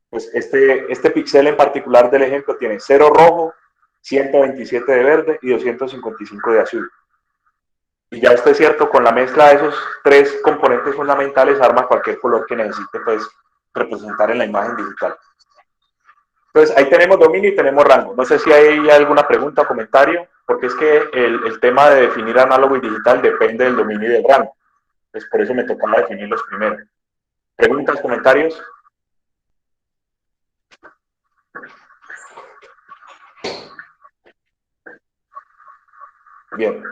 Pues este píxel en particular del ejemplo tiene 0 rojo, 127 de verde y 255 de azul. Y ya usted, ¿cierto? Con la mezcla de esos 3 componentes fundamentales arma cualquier color que necesite, pues, representar en la imagen digital. Entonces, ahí tenemos dominio y tenemos rango. No sé si hay alguna pregunta o comentario, porque es que el tema de definir análogo y digital depende del dominio y del rango. Pues por eso me tocaba definirlos primero. ¿Preguntas, comentarios? Bien.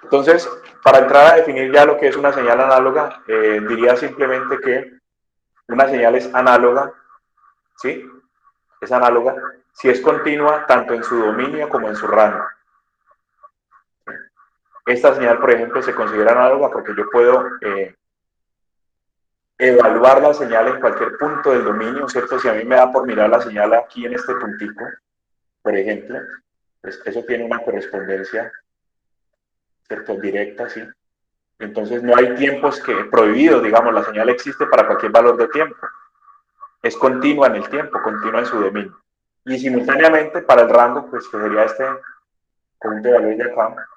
Entonces, para entrar a definir ya lo que es una señal análoga, diría simplemente que una señal es análoga, ¿sí? Es análoga si es continua tanto en su dominio como en su rango. Esta señal, por ejemplo, se considera análoga porque yo puedo evaluar la señal en cualquier punto del dominio, ¿cierto? Si a mí me da por mirar la señal aquí en este puntico, por ejemplo, pues eso tiene una correspondencia, ¿cierto? Directa, ¿sí? Entonces no hay tiempos prohibidos, digamos, la señal existe para cualquier valor de tiempo. Es continua en el tiempo, continua en su dominio. Y simultáneamente para el rango, pues que sería este conjunto de valores de acá,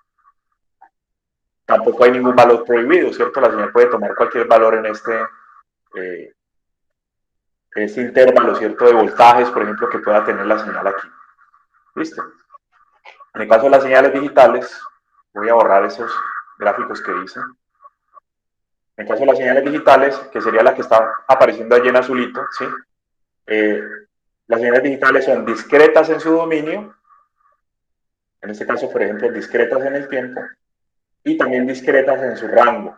tampoco hay ningún valor prohibido, ¿cierto? La señal puede tomar cualquier valor en este intervalo, ¿cierto? De voltajes, por ejemplo, que pueda tener la señal aquí. ¿Listo? En el caso de las señales digitales, voy a borrar esos gráficos que hice. En el caso de las señales digitales, que sería la que está apareciendo allí en azulito, ¿sí? Las señales digitales son discretas en su dominio, en este caso, por ejemplo, discretas en el tiempo, y también discretas en su rango.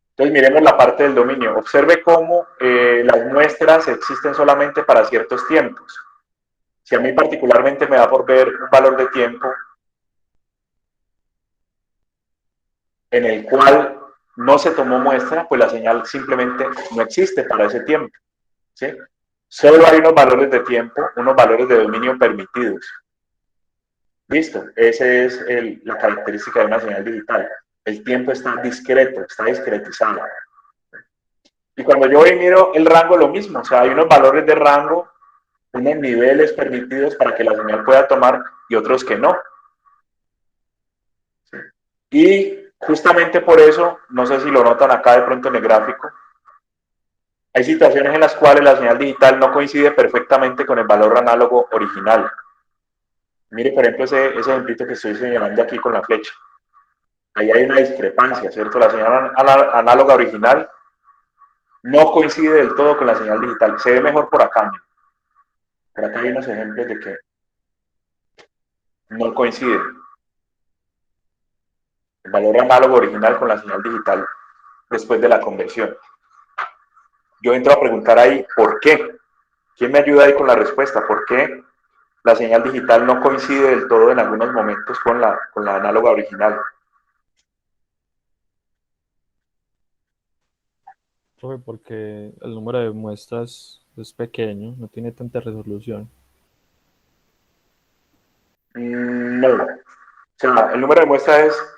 Entonces, miremos la parte del dominio. Observe cómo las muestras existen solamente para ciertos tiempos. Si a mí particularmente me da por ver un valor de tiempo en el cual no se tomó muestra, pues la señal simplemente no existe para ese tiempo, ¿sí? Solo hay unos valores de tiempo, unos valores de dominio permitidos. Listo, esa es la característica de una señal digital. El tiempo está discreto, está discretizado. Y cuando yo voy y miro el rango, lo mismo, o sea, hay unos valores de rango, unos niveles permitidos para que la señal pueda tomar y otros que no. ¿Sí? Y justamente por eso, no sé si lo notan acá de pronto en el gráfico, hay situaciones en las cuales la señal digital no coincide perfectamente con el valor análogo original. Mire, por ejemplo, ese ejemplito que estoy señalando aquí con la flecha. Ahí hay una discrepancia, ¿cierto? La señal análoga original no coincide del todo con la señal digital. Se ve mejor por acá. Por acá hay unos ejemplos de que no coincide el valor análogo original con la señal digital después de la conversión. Yo entro a preguntar ahí, ¿por qué? ¿Quién me ayuda ahí con la respuesta? ¿Por qué la señal digital no coincide del todo en algunos momentos con la análoga original? Profe, porque el número de muestras es pequeño, no tiene tanta resolución. No. O sea, el número de muestras es,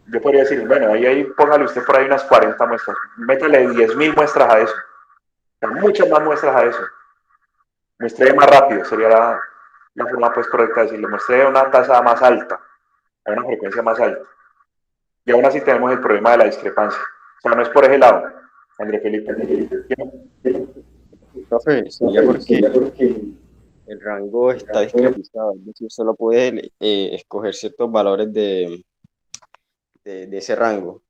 yo podría decir, bueno, ahí póngale usted por ahí unas 40 muestras. Métale 10.000 muestras a eso. O sea, muchas más muestras a eso. Muestre más rápido, sería la forma pues correcta de decirlo. Muestre a una tasa más alta, a una frecuencia más alta. Y aún así tenemos el problema de la discrepancia. O sea, no es por ese lado, André Felipe. Profe, sería porque el rango está discretizado, es decir, solo puede escoger ciertos valores de ese rango.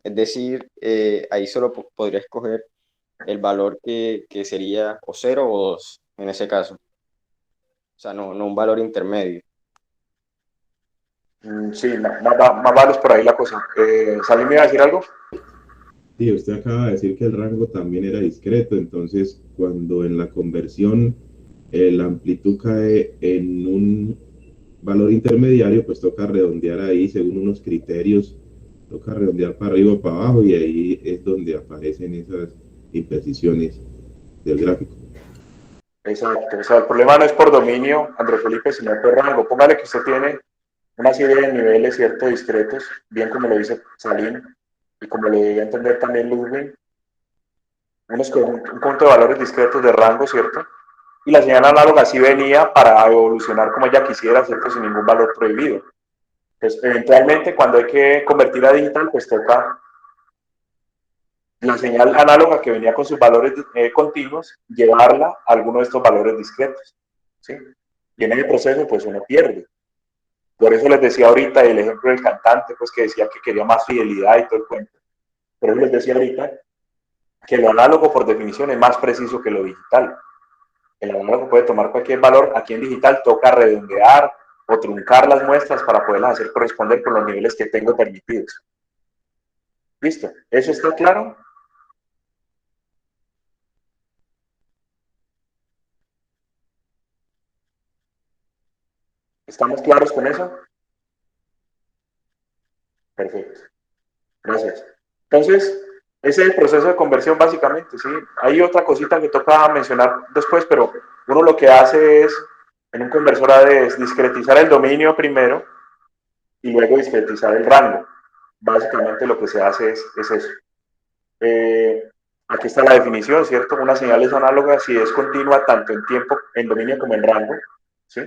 Es decir, ahí solo podría escoger el valor que sería o 0 o 2 en ese caso. O sea, no un valor intermedio. Sí, más vale por ahí la cosa. ¿Salim me iba a decir algo? Sí, usted acaba de decir que el rango también era discreto, entonces cuando en la conversión la amplitud cae en un valor intermediario, pues toca redondear ahí según unos criterios, toca redondear para arriba o para abajo y ahí es donde aparecen esas imprecisiones del gráfico. Exacto. O sea, el problema no es por dominio, André Felipe, sino por rango. Póngale que usted tiene una serie de niveles, ¿cierto? Discretos, bien como lo dice Salim y como lo debía entender también Ludwig, unos con un conjunto de valores discretos de rango, ¿cierto? Y la señal análoga sí venía para evolucionar como ella quisiera, ¿cierto? Sin ningún valor prohibido. Entonces, eventualmente, cuando hay que convertir a digital, pues toca la señal análoga que venía con sus valores continuos, llevarla a alguno de estos valores discretos, ¿sí? Y en el proceso, pues uno pierde. Por eso les decía ahorita el ejemplo del cantante, pues que decía que quería más fidelidad y todo el cuento. Por eso les decía ahorita que lo análogo, por definición, es más preciso que lo digital. El análogo puede tomar cualquier valor, aquí en digital toca redondear o truncar las muestras para poderlas hacer corresponder con los niveles que tengo permitidos. ¿Listo? ¿Eso está claro? ¿Estamos claros con eso? Perfecto. Gracias. Entonces, ese es el proceso de conversión básicamente, ¿sí? Hay otra cosita que toca mencionar después, pero uno lo que hace es, en un conversor AD, es discretizar el dominio primero y luego discretizar el rango. Básicamente lo que se hace es eso. Aquí está la definición, ¿cierto? Una señal es análoga si es continua tanto en tiempo, en dominio como en rango, ¿sí?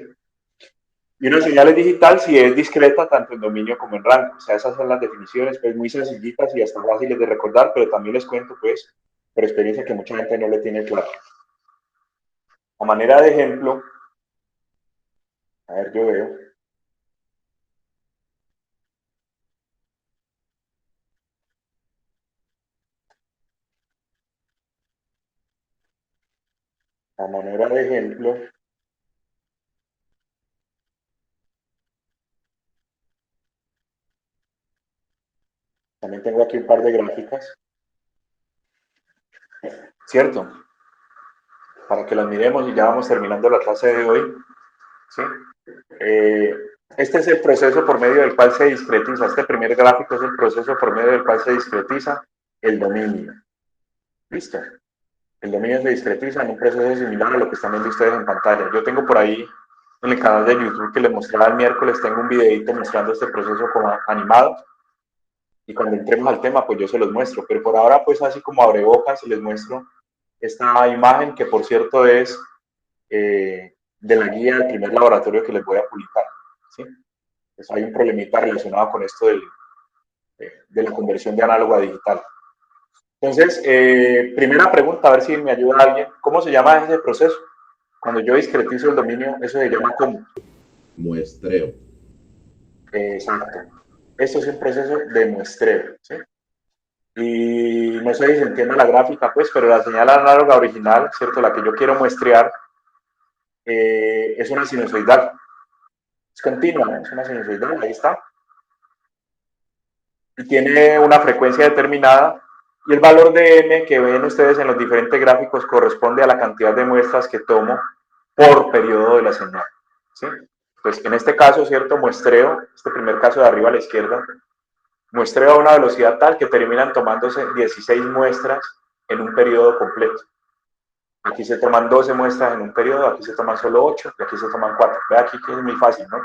Y una señal es digital si es discreta tanto en dominio como en rango. O sea, esas son las definiciones, pues muy sencillitas y hasta fáciles de recordar, pero también les cuento, pues, por experiencia que mucha gente no le tiene claro. A manera de ejemplo, a ver, yo veo. A manera de ejemplo, también tengo aquí un par de gráficas, ¿cierto? Para que las miremos y ya vamos terminando la clase de hoy, ¿sí? Este es el proceso por medio del cual se discretiza. Este primer gráfico es el proceso por medio del cual se discretiza el dominio. ¿Listo? El dominio se discretiza en un proceso similar a lo que están viendo ustedes en pantalla. Yo tengo por ahí en el canal de YouTube que les mostraba el miércoles, tengo un videito mostrando este proceso como animado. Y cuando entremos al tema, pues yo se los muestro. Pero por ahora, pues así como abrebocas, les muestro esta imagen que, por cierto, es de la guía del primer laboratorio que les voy a publicar. ¿Sí? Pues hay un problemita relacionado con esto de la conversión de análogo a digital. Entonces, primera pregunta, a ver si me ayuda alguien. ¿Cómo se llama ese proceso? Cuando yo discretizo el dominio, eso se llama ¿cómo? Muestreo. Exacto. Esto es un proceso de muestreo, ¿sí? Y no sé si se entiende la gráfica, pues, pero la señal análoga original, ¿cierto? La que yo quiero muestrear es una sinusoidal. Es continua, ¿no? Es una sinusoidal, ahí está. Y tiene una frecuencia determinada. Y el valor de m que ven ustedes en los diferentes gráficos corresponde a la cantidad de muestras que tomo por periodo de la señal, ¿sí? Pues en este caso, ¿cierto? Muestreo, este primer caso de arriba a la izquierda, muestreo a una velocidad tal que terminan tomándose 16 muestras en un periodo completo. Aquí se toman 12 muestras en un periodo, aquí se toman solo 8 y aquí se toman 4. Ve aquí que es muy fácil, ¿no?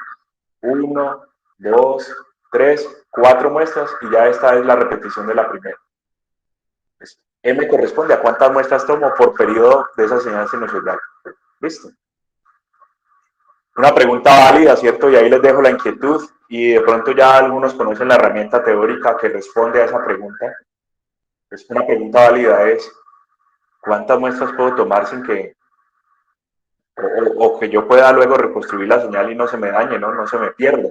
1, 2, 3, 4 muestras y ya esta es la repetición de la primera. Pues, M corresponde a cuántas muestras tomo por periodo de esa señal sinusoidal. ¿Listo? Una pregunta válida, ¿cierto? Y ahí les dejo la inquietud y de pronto ya algunos conocen la herramienta teórica que responde a esa pregunta. Pues una pregunta válida es, ¿cuántas muestras puedo tomar sin que, o que yo pueda luego reconstruir la señal y no se me dañe, ¿no? No se me pierda?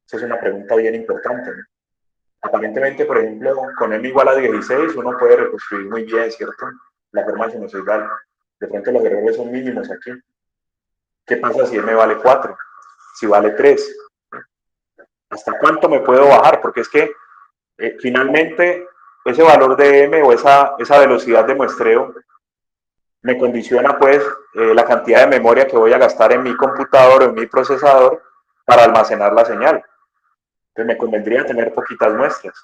Esa es una pregunta bien importante, ¿no? Aparentemente, por ejemplo, con m igual a 16 uno puede reconstruir muy bien, ¿cierto? La forma sinusoidal. De pronto los errores son mínimos aquí. ¿Qué pasa si m vale 4? Si vale 3. ¿Hasta cuánto me puedo bajar? Porque es que finalmente ese valor de m o esa velocidad de muestreo me condiciona pues la cantidad de memoria que voy a gastar en mi computador o en mi procesador para almacenar la señal. Entonces me convendría tener poquitas muestras,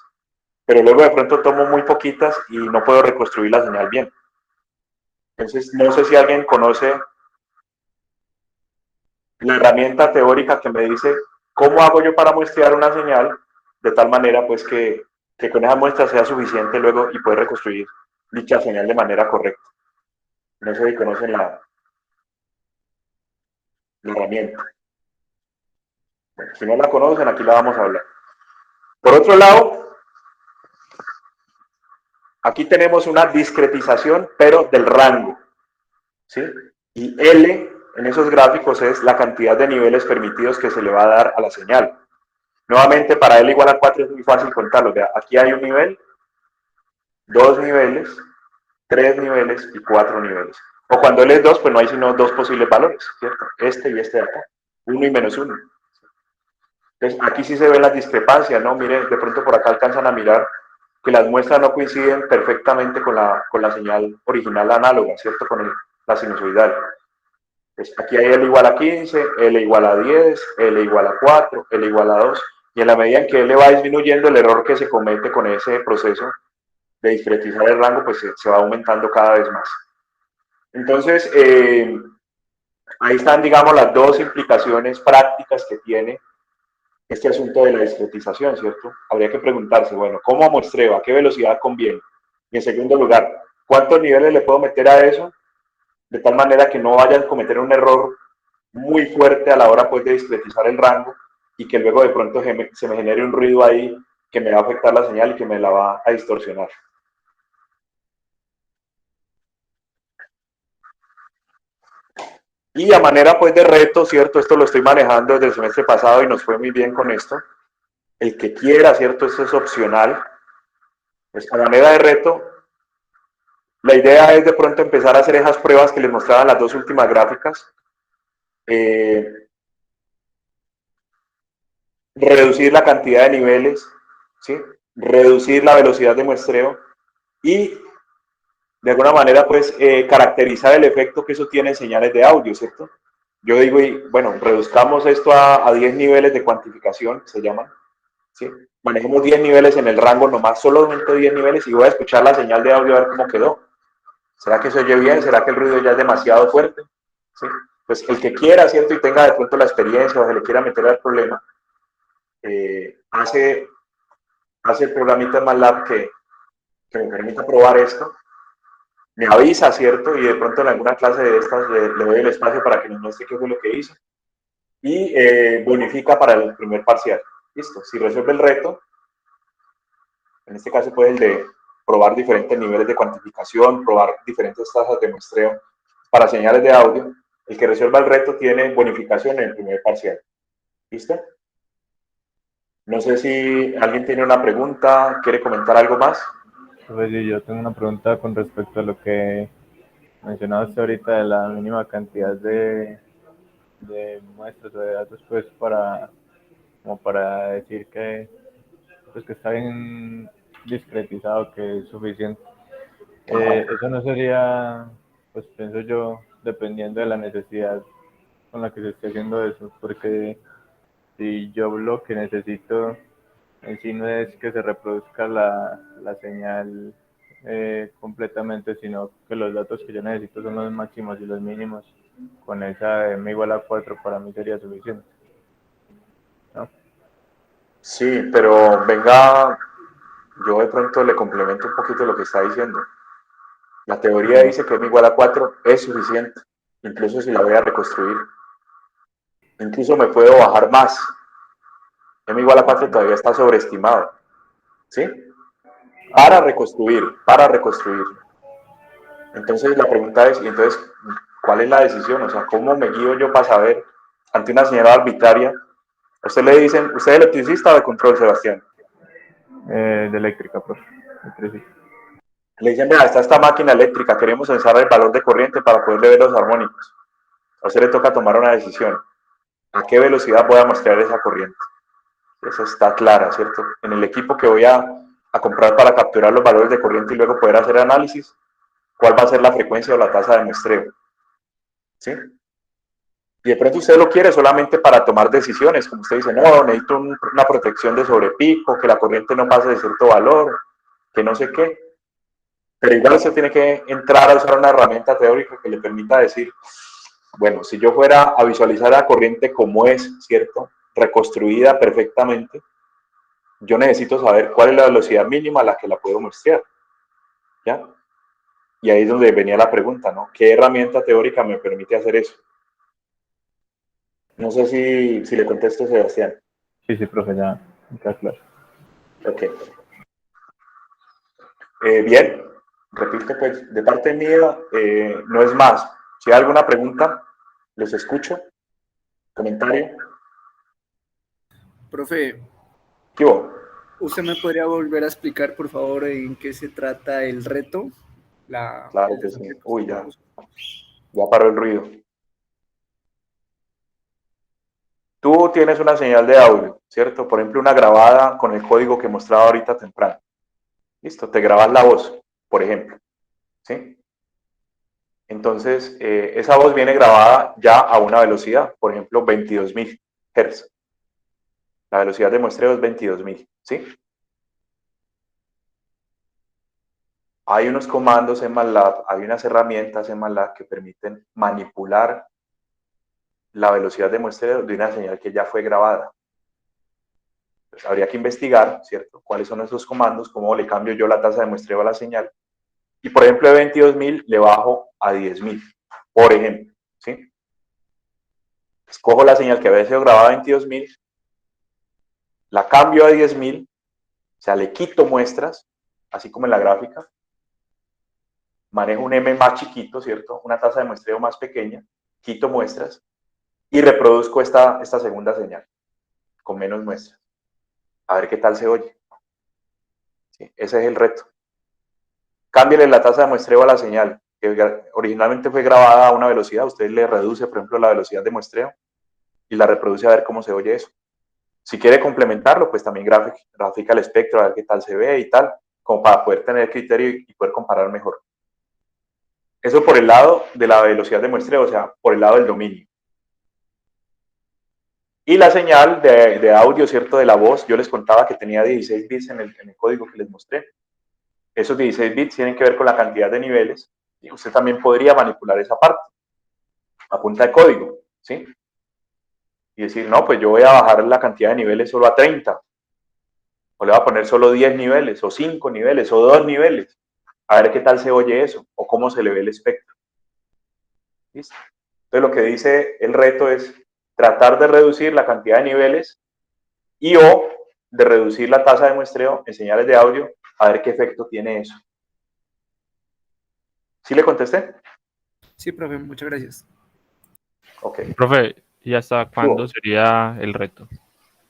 pero luego de pronto tomo muy poquitas y no puedo reconstruir la señal bien. Entonces no sé si alguien conoce la herramienta teórica que me dice cómo hago yo para muestrear una señal de tal manera pues que con esa muestra sea suficiente luego y poder reconstruir dicha señal de manera correcta. No sé si conocen la herramienta. Bueno, si no la conocen, aquí la vamos a hablar. Por otro lado, aquí tenemos una discretización, pero del rango, ¿sí? Y L en esos gráficos es la cantidad de niveles permitidos que se le va a dar a la señal. Nuevamente, para L igual a 4 es muy fácil contarlo. Vea, aquí hay un nivel, 2 niveles, 3 niveles y 4 niveles. O cuando L es 2, pues no hay sino 2 posibles valores, ¿cierto? Este y este de acá, 1 y menos 1. Entonces, aquí sí se ven las discrepancias, ¿no? Miren, de pronto por acá alcanzan a mirar que las muestras no coinciden perfectamente con la señal original análoga, ¿cierto? Con la sinusoidal. Pues aquí hay L igual a 15, L igual a 10, L igual a 4, L igual a 2, y en la medida en que L va disminuyendo, el error que se comete con ese proceso de discretizar el rango, pues se va aumentando cada vez más. Entonces, ahí están, digamos, las dos implicaciones prácticas que tiene este asunto de la discretización, ¿cierto? Habría que preguntarse, bueno, ¿cómo muestreo? ¿A qué velocidad conviene? Y en segundo lugar, ¿cuántos niveles le puedo meter a eso? De tal manera que no vayan a cometer un error muy fuerte a la hora pues, de discretizar el rango y que luego de pronto se me genere un ruido ahí que me va a afectar la señal y que me la va a distorsionar. Y a manera pues de reto, ¿cierto? Esto lo estoy manejando desde el semestre pasado y nos fue muy bien con esto. El que quiera, ¿cierto? Esto es opcional. Pues a manera de reto, la idea es de pronto empezar a hacer esas pruebas que les mostraba en las dos últimas gráficas. Reducir la cantidad de niveles, ¿sí? Reducir la velocidad de muestreo y de alguna manera pues caracterizar el efecto que eso tiene en señales de audio, ¿cierto? yo digo, y bueno, reduzcamos esto a 10 niveles de cuantificación, se llaman, ¿sí? Manejemos 10 niveles en el rango nomás, solamente 10 niveles, y voy a escuchar la señal de audio a ver cómo quedó. ¿Será que se oye bien? ¿Será que el ruido ya es demasiado fuerte? ¿Sí? Pues el que quiera, ¿cierto? Y tenga de pronto la experiencia o se le quiera meter al problema, hace el programita en MATLAB que me permita probar esto, me avisa, ¿cierto? Y de pronto en alguna clase de estas le doy el espacio para que nos muestre qué fue lo que hizo. Y bonifica para el primer parcial. Listo. Si resuelve el reto, en este caso pues el de probar diferentes niveles de cuantificación, probar diferentes tasas de muestreo para señales de audio, el que resuelva el reto tiene bonificación en el primer parcial. ¿Listo? No sé si alguien tiene una pregunta, quiere comentar algo más. Pues sí, yo tengo una pregunta con respecto a lo que mencionaste ahorita de la mínima cantidad de muestras o de datos, pues como para decir que, pues, que está bien discretizado, que es suficiente. Eso no sería, pues pienso yo, dependiendo de la necesidad con la que se esté haciendo eso, porque si yo lo que necesito en sí no es que se reproduzca la señal completamente, sino que los datos que yo necesito son los máximos y los mínimos. Con esa m igual a 4 para mí sería suficiente, ¿no? Sí, pero venga, yo de pronto le complemento un poquito lo que está diciendo. La teoría dice que m igual a 4 es suficiente, incluso si la voy a reconstruir. Incluso me puedo bajar más. M igual a 4 todavía está sobreestimado. ¿Sí? Para reconstruir. Entonces la pregunta es, entonces, ¿cuál es la decisión? O sea, ¿cómo me guío yo para saber ante una señal arbitraria? A usted le dicen, ¿usted es electricista o de control, Sebastián? De eléctrica, pues. Le dicen, vea, está esta máquina eléctrica, queremos censar el valor de corriente para poder ver los armónicos. A usted le toca tomar una decisión. ¿A qué velocidad voy a mostrar esa corriente? Eso está clara, ¿cierto? En el equipo que voy a comprar para capturar los valores de corriente y luego poder hacer análisis, ¿cuál va a ser la frecuencia o la tasa de muestreo? ¿Sí? Y de pronto usted lo quiere solamente para tomar decisiones, como usted dice, no, necesito una protección de sobrepico, que la corriente no pase de cierto valor, que no sé qué. Pero igual usted tiene que entrar a usar una herramienta teórica que le permita decir, bueno, si yo fuera a visualizar la corriente como es, ¿cierto? Reconstruida perfectamente, yo necesito saber cuál es la velocidad mínima a la que la puedo muestrear, ¿ya? Y ahí es donde venía la pregunta, ¿no? ¿Qué herramienta teórica me permite hacer eso? No sé si le contesto, Sebastián. Sí, profe, ya está claro. Ok. Bien, repito, pues, de parte mía, no es más. Si hay alguna pregunta, los escucho. ¿Comentario? Profe, ¿Qué hubo? ¿usted me podría volver a explicar, por favor, en qué se trata el reto? Claro que sí. Uy, ya paró el ruido. Tú tienes una señal de audio, ¿cierto? Por ejemplo, una grabada con el código que mostraba ahorita temprano. Listo, te grabas la voz, por ejemplo. ¿Sí? Entonces, esa voz viene grabada ya a una velocidad, por ejemplo, 22.000 Hz. La velocidad de muestreo es 22.000, ¿sí? Hay unos comandos en MATLAB, hay unas herramientas en MATLAB que permiten manipular la velocidad de muestreo de una señal que ya fue grabada. Pues habría que investigar, ¿cierto? ¿Cuáles son esos comandos? ¿Cómo le cambio yo la tasa de muestreo a la señal? Y, por ejemplo, de 22.000 le bajo a 10.000, por ejemplo, ¿sí? Escojo la señal que había sido grabada a 22.000, la cambio a 10.000, o sea, le quito muestras, así como en la gráfica, manejo un M más chiquito, ¿cierto? Una tasa de muestreo más pequeña, quito muestras y reproduzco esta segunda señal con menos muestras. A ver qué tal se oye. ¿Sí? Ese es el reto. Cámbiale la tasa de muestreo a la señal, que originalmente fue grabada a una velocidad, usted le reduce, por ejemplo, la velocidad de muestreo y la reproduce a ver cómo se oye eso. Si quiere complementarlo, pues también grafica el espectro, a ver qué tal se ve y tal, como para poder tener criterio y poder comparar mejor. Eso por el lado de la velocidad de muestreo, o sea, por el lado del dominio. Y la señal de audio, ¿cierto? De la voz, yo les contaba que tenía 16 bits en el código que les mostré. Esos 16 bits tienen que ver con la cantidad de niveles y usted también podría manipular esa parte a punta de código, ¿sí? Y decir, no, pues yo voy a bajar la cantidad de niveles solo a 30, o le voy a poner solo 10 niveles, o 5 niveles, o 2 niveles, a ver qué tal se oye eso, o cómo se le ve el espectro. ¿Listo? Entonces lo que dice el reto es tratar de reducir la cantidad de niveles y o de reducir la tasa de muestreo en señales de audio, a ver qué efecto tiene eso. ¿Sí le contesté? Sí, profe, muchas gracias. Ok. Profe, ¿y hasta cuándo sería el reto?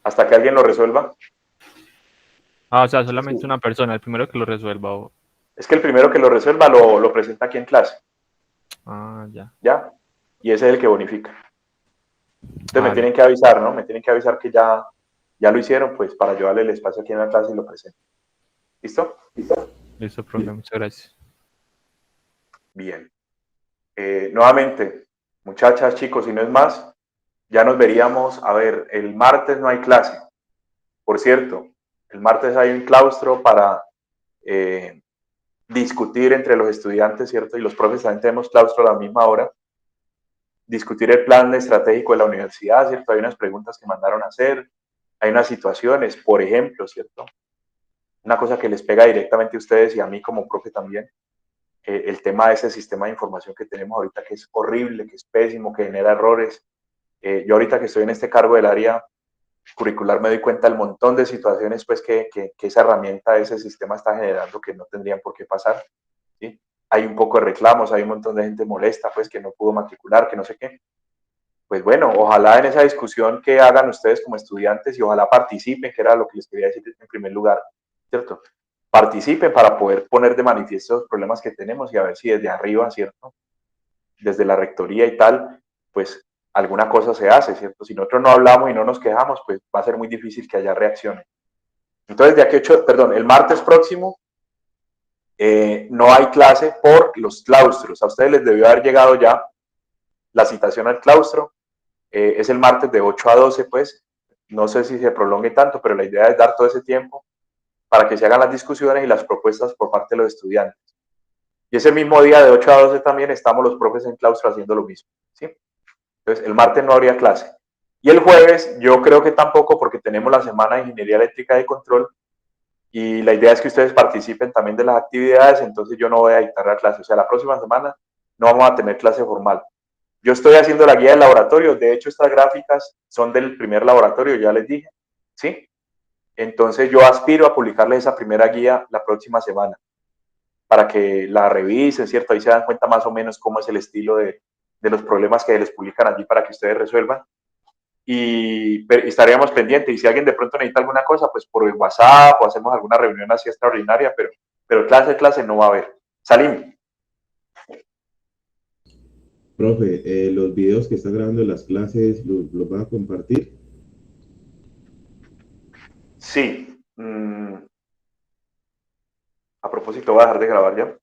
Hasta que alguien lo resuelva. Ah, o sea, solamente una persona, el primero que lo resuelva. Es que el primero que lo resuelva lo presenta aquí en clase. Ah, ya. ¿Ya? Y ese es el que bonifica. Entonces me Ah, tienen que avisar, ¿no? Me tienen que avisar que ya lo hicieron, pues para yo darle el espacio aquí en la clase y lo presento. ¿Listo? listo, profe, muchas gracias. Bien. Nuevamente, muchachas, chicos, si no es más, ya nos veríamos, a ver, el martes no hay clase. Por cierto, el martes hay un claustro para discutir entre los estudiantes, ¿cierto? Y los profes también tenemos claustro a la misma hora. Discutir el plan estratégico de la universidad, ¿cierto? Hay unas preguntas que mandaron a hacer, hay unas situaciones, por ejemplo, ¿cierto? Una cosa que les pega directamente a ustedes y a mí como profe también, el tema de ese sistema de información que tenemos ahorita, que es horrible, que es pésimo, que genera errores. Yo ahorita que estoy en este cargo del área curricular me doy cuenta del montón de situaciones pues que esa herramienta, ese sistema está generando que no tendrían por qué pasar. ¿Sí? Hay un poco de reclamos, hay un montón de gente molesta pues que no pudo matricular, que no sé qué. Pues bueno, ojalá en esa discusión que hagan ustedes como estudiantes y ojalá participen, que era lo que les quería decir en primer lugar, ¿cierto? Participen para poder poner de manifiesto los problemas que tenemos y a ver si desde arriba, ¿cierto? Desde la rectoría y tal, pues alguna cosa se hace, ¿cierto? Si nosotros no hablamos y no nos quejamos, pues va a ser muy difícil que haya reacciones. Entonces, de aquí el martes próximo no hay clase por los claustros. A ustedes les debió haber llegado ya la citación al claustro. Es el martes de 8 a 12, pues. No sé si se prolongue tanto, pero la idea es dar todo ese tiempo para que se hagan las discusiones y las propuestas por parte de los estudiantes. Y ese mismo día de 8 a 12 también estamos los profes en claustro haciendo lo mismo, ¿sí? Entonces, el martes no habría clase. Y el jueves yo creo que tampoco porque tenemos la semana de Ingeniería Eléctrica y Control y la idea es que ustedes participen también de las actividades, entonces yo no voy a dictar la clase. O sea, la próxima semana no vamos a tener clase formal. Yo estoy haciendo la guía del laboratorio, de hecho estas gráficas son del primer laboratorio, ya les dije, ¿sí? Entonces yo aspiro a publicarles esa primera guía la próxima semana para que la revisen, ¿cierto? Ahí se dan cuenta más o menos cómo es el estilo de los problemas que les publican allí para que ustedes resuelvan. Y estaríamos pendientes. Y si alguien de pronto necesita alguna cosa, pues por WhatsApp o hacemos alguna reunión así extraordinaria, pero clase no va a haber. Salim. Profe, los videos que está grabando de las clases, ¿los va a compartir? Sí. A propósito, voy a dejar de grabar ya.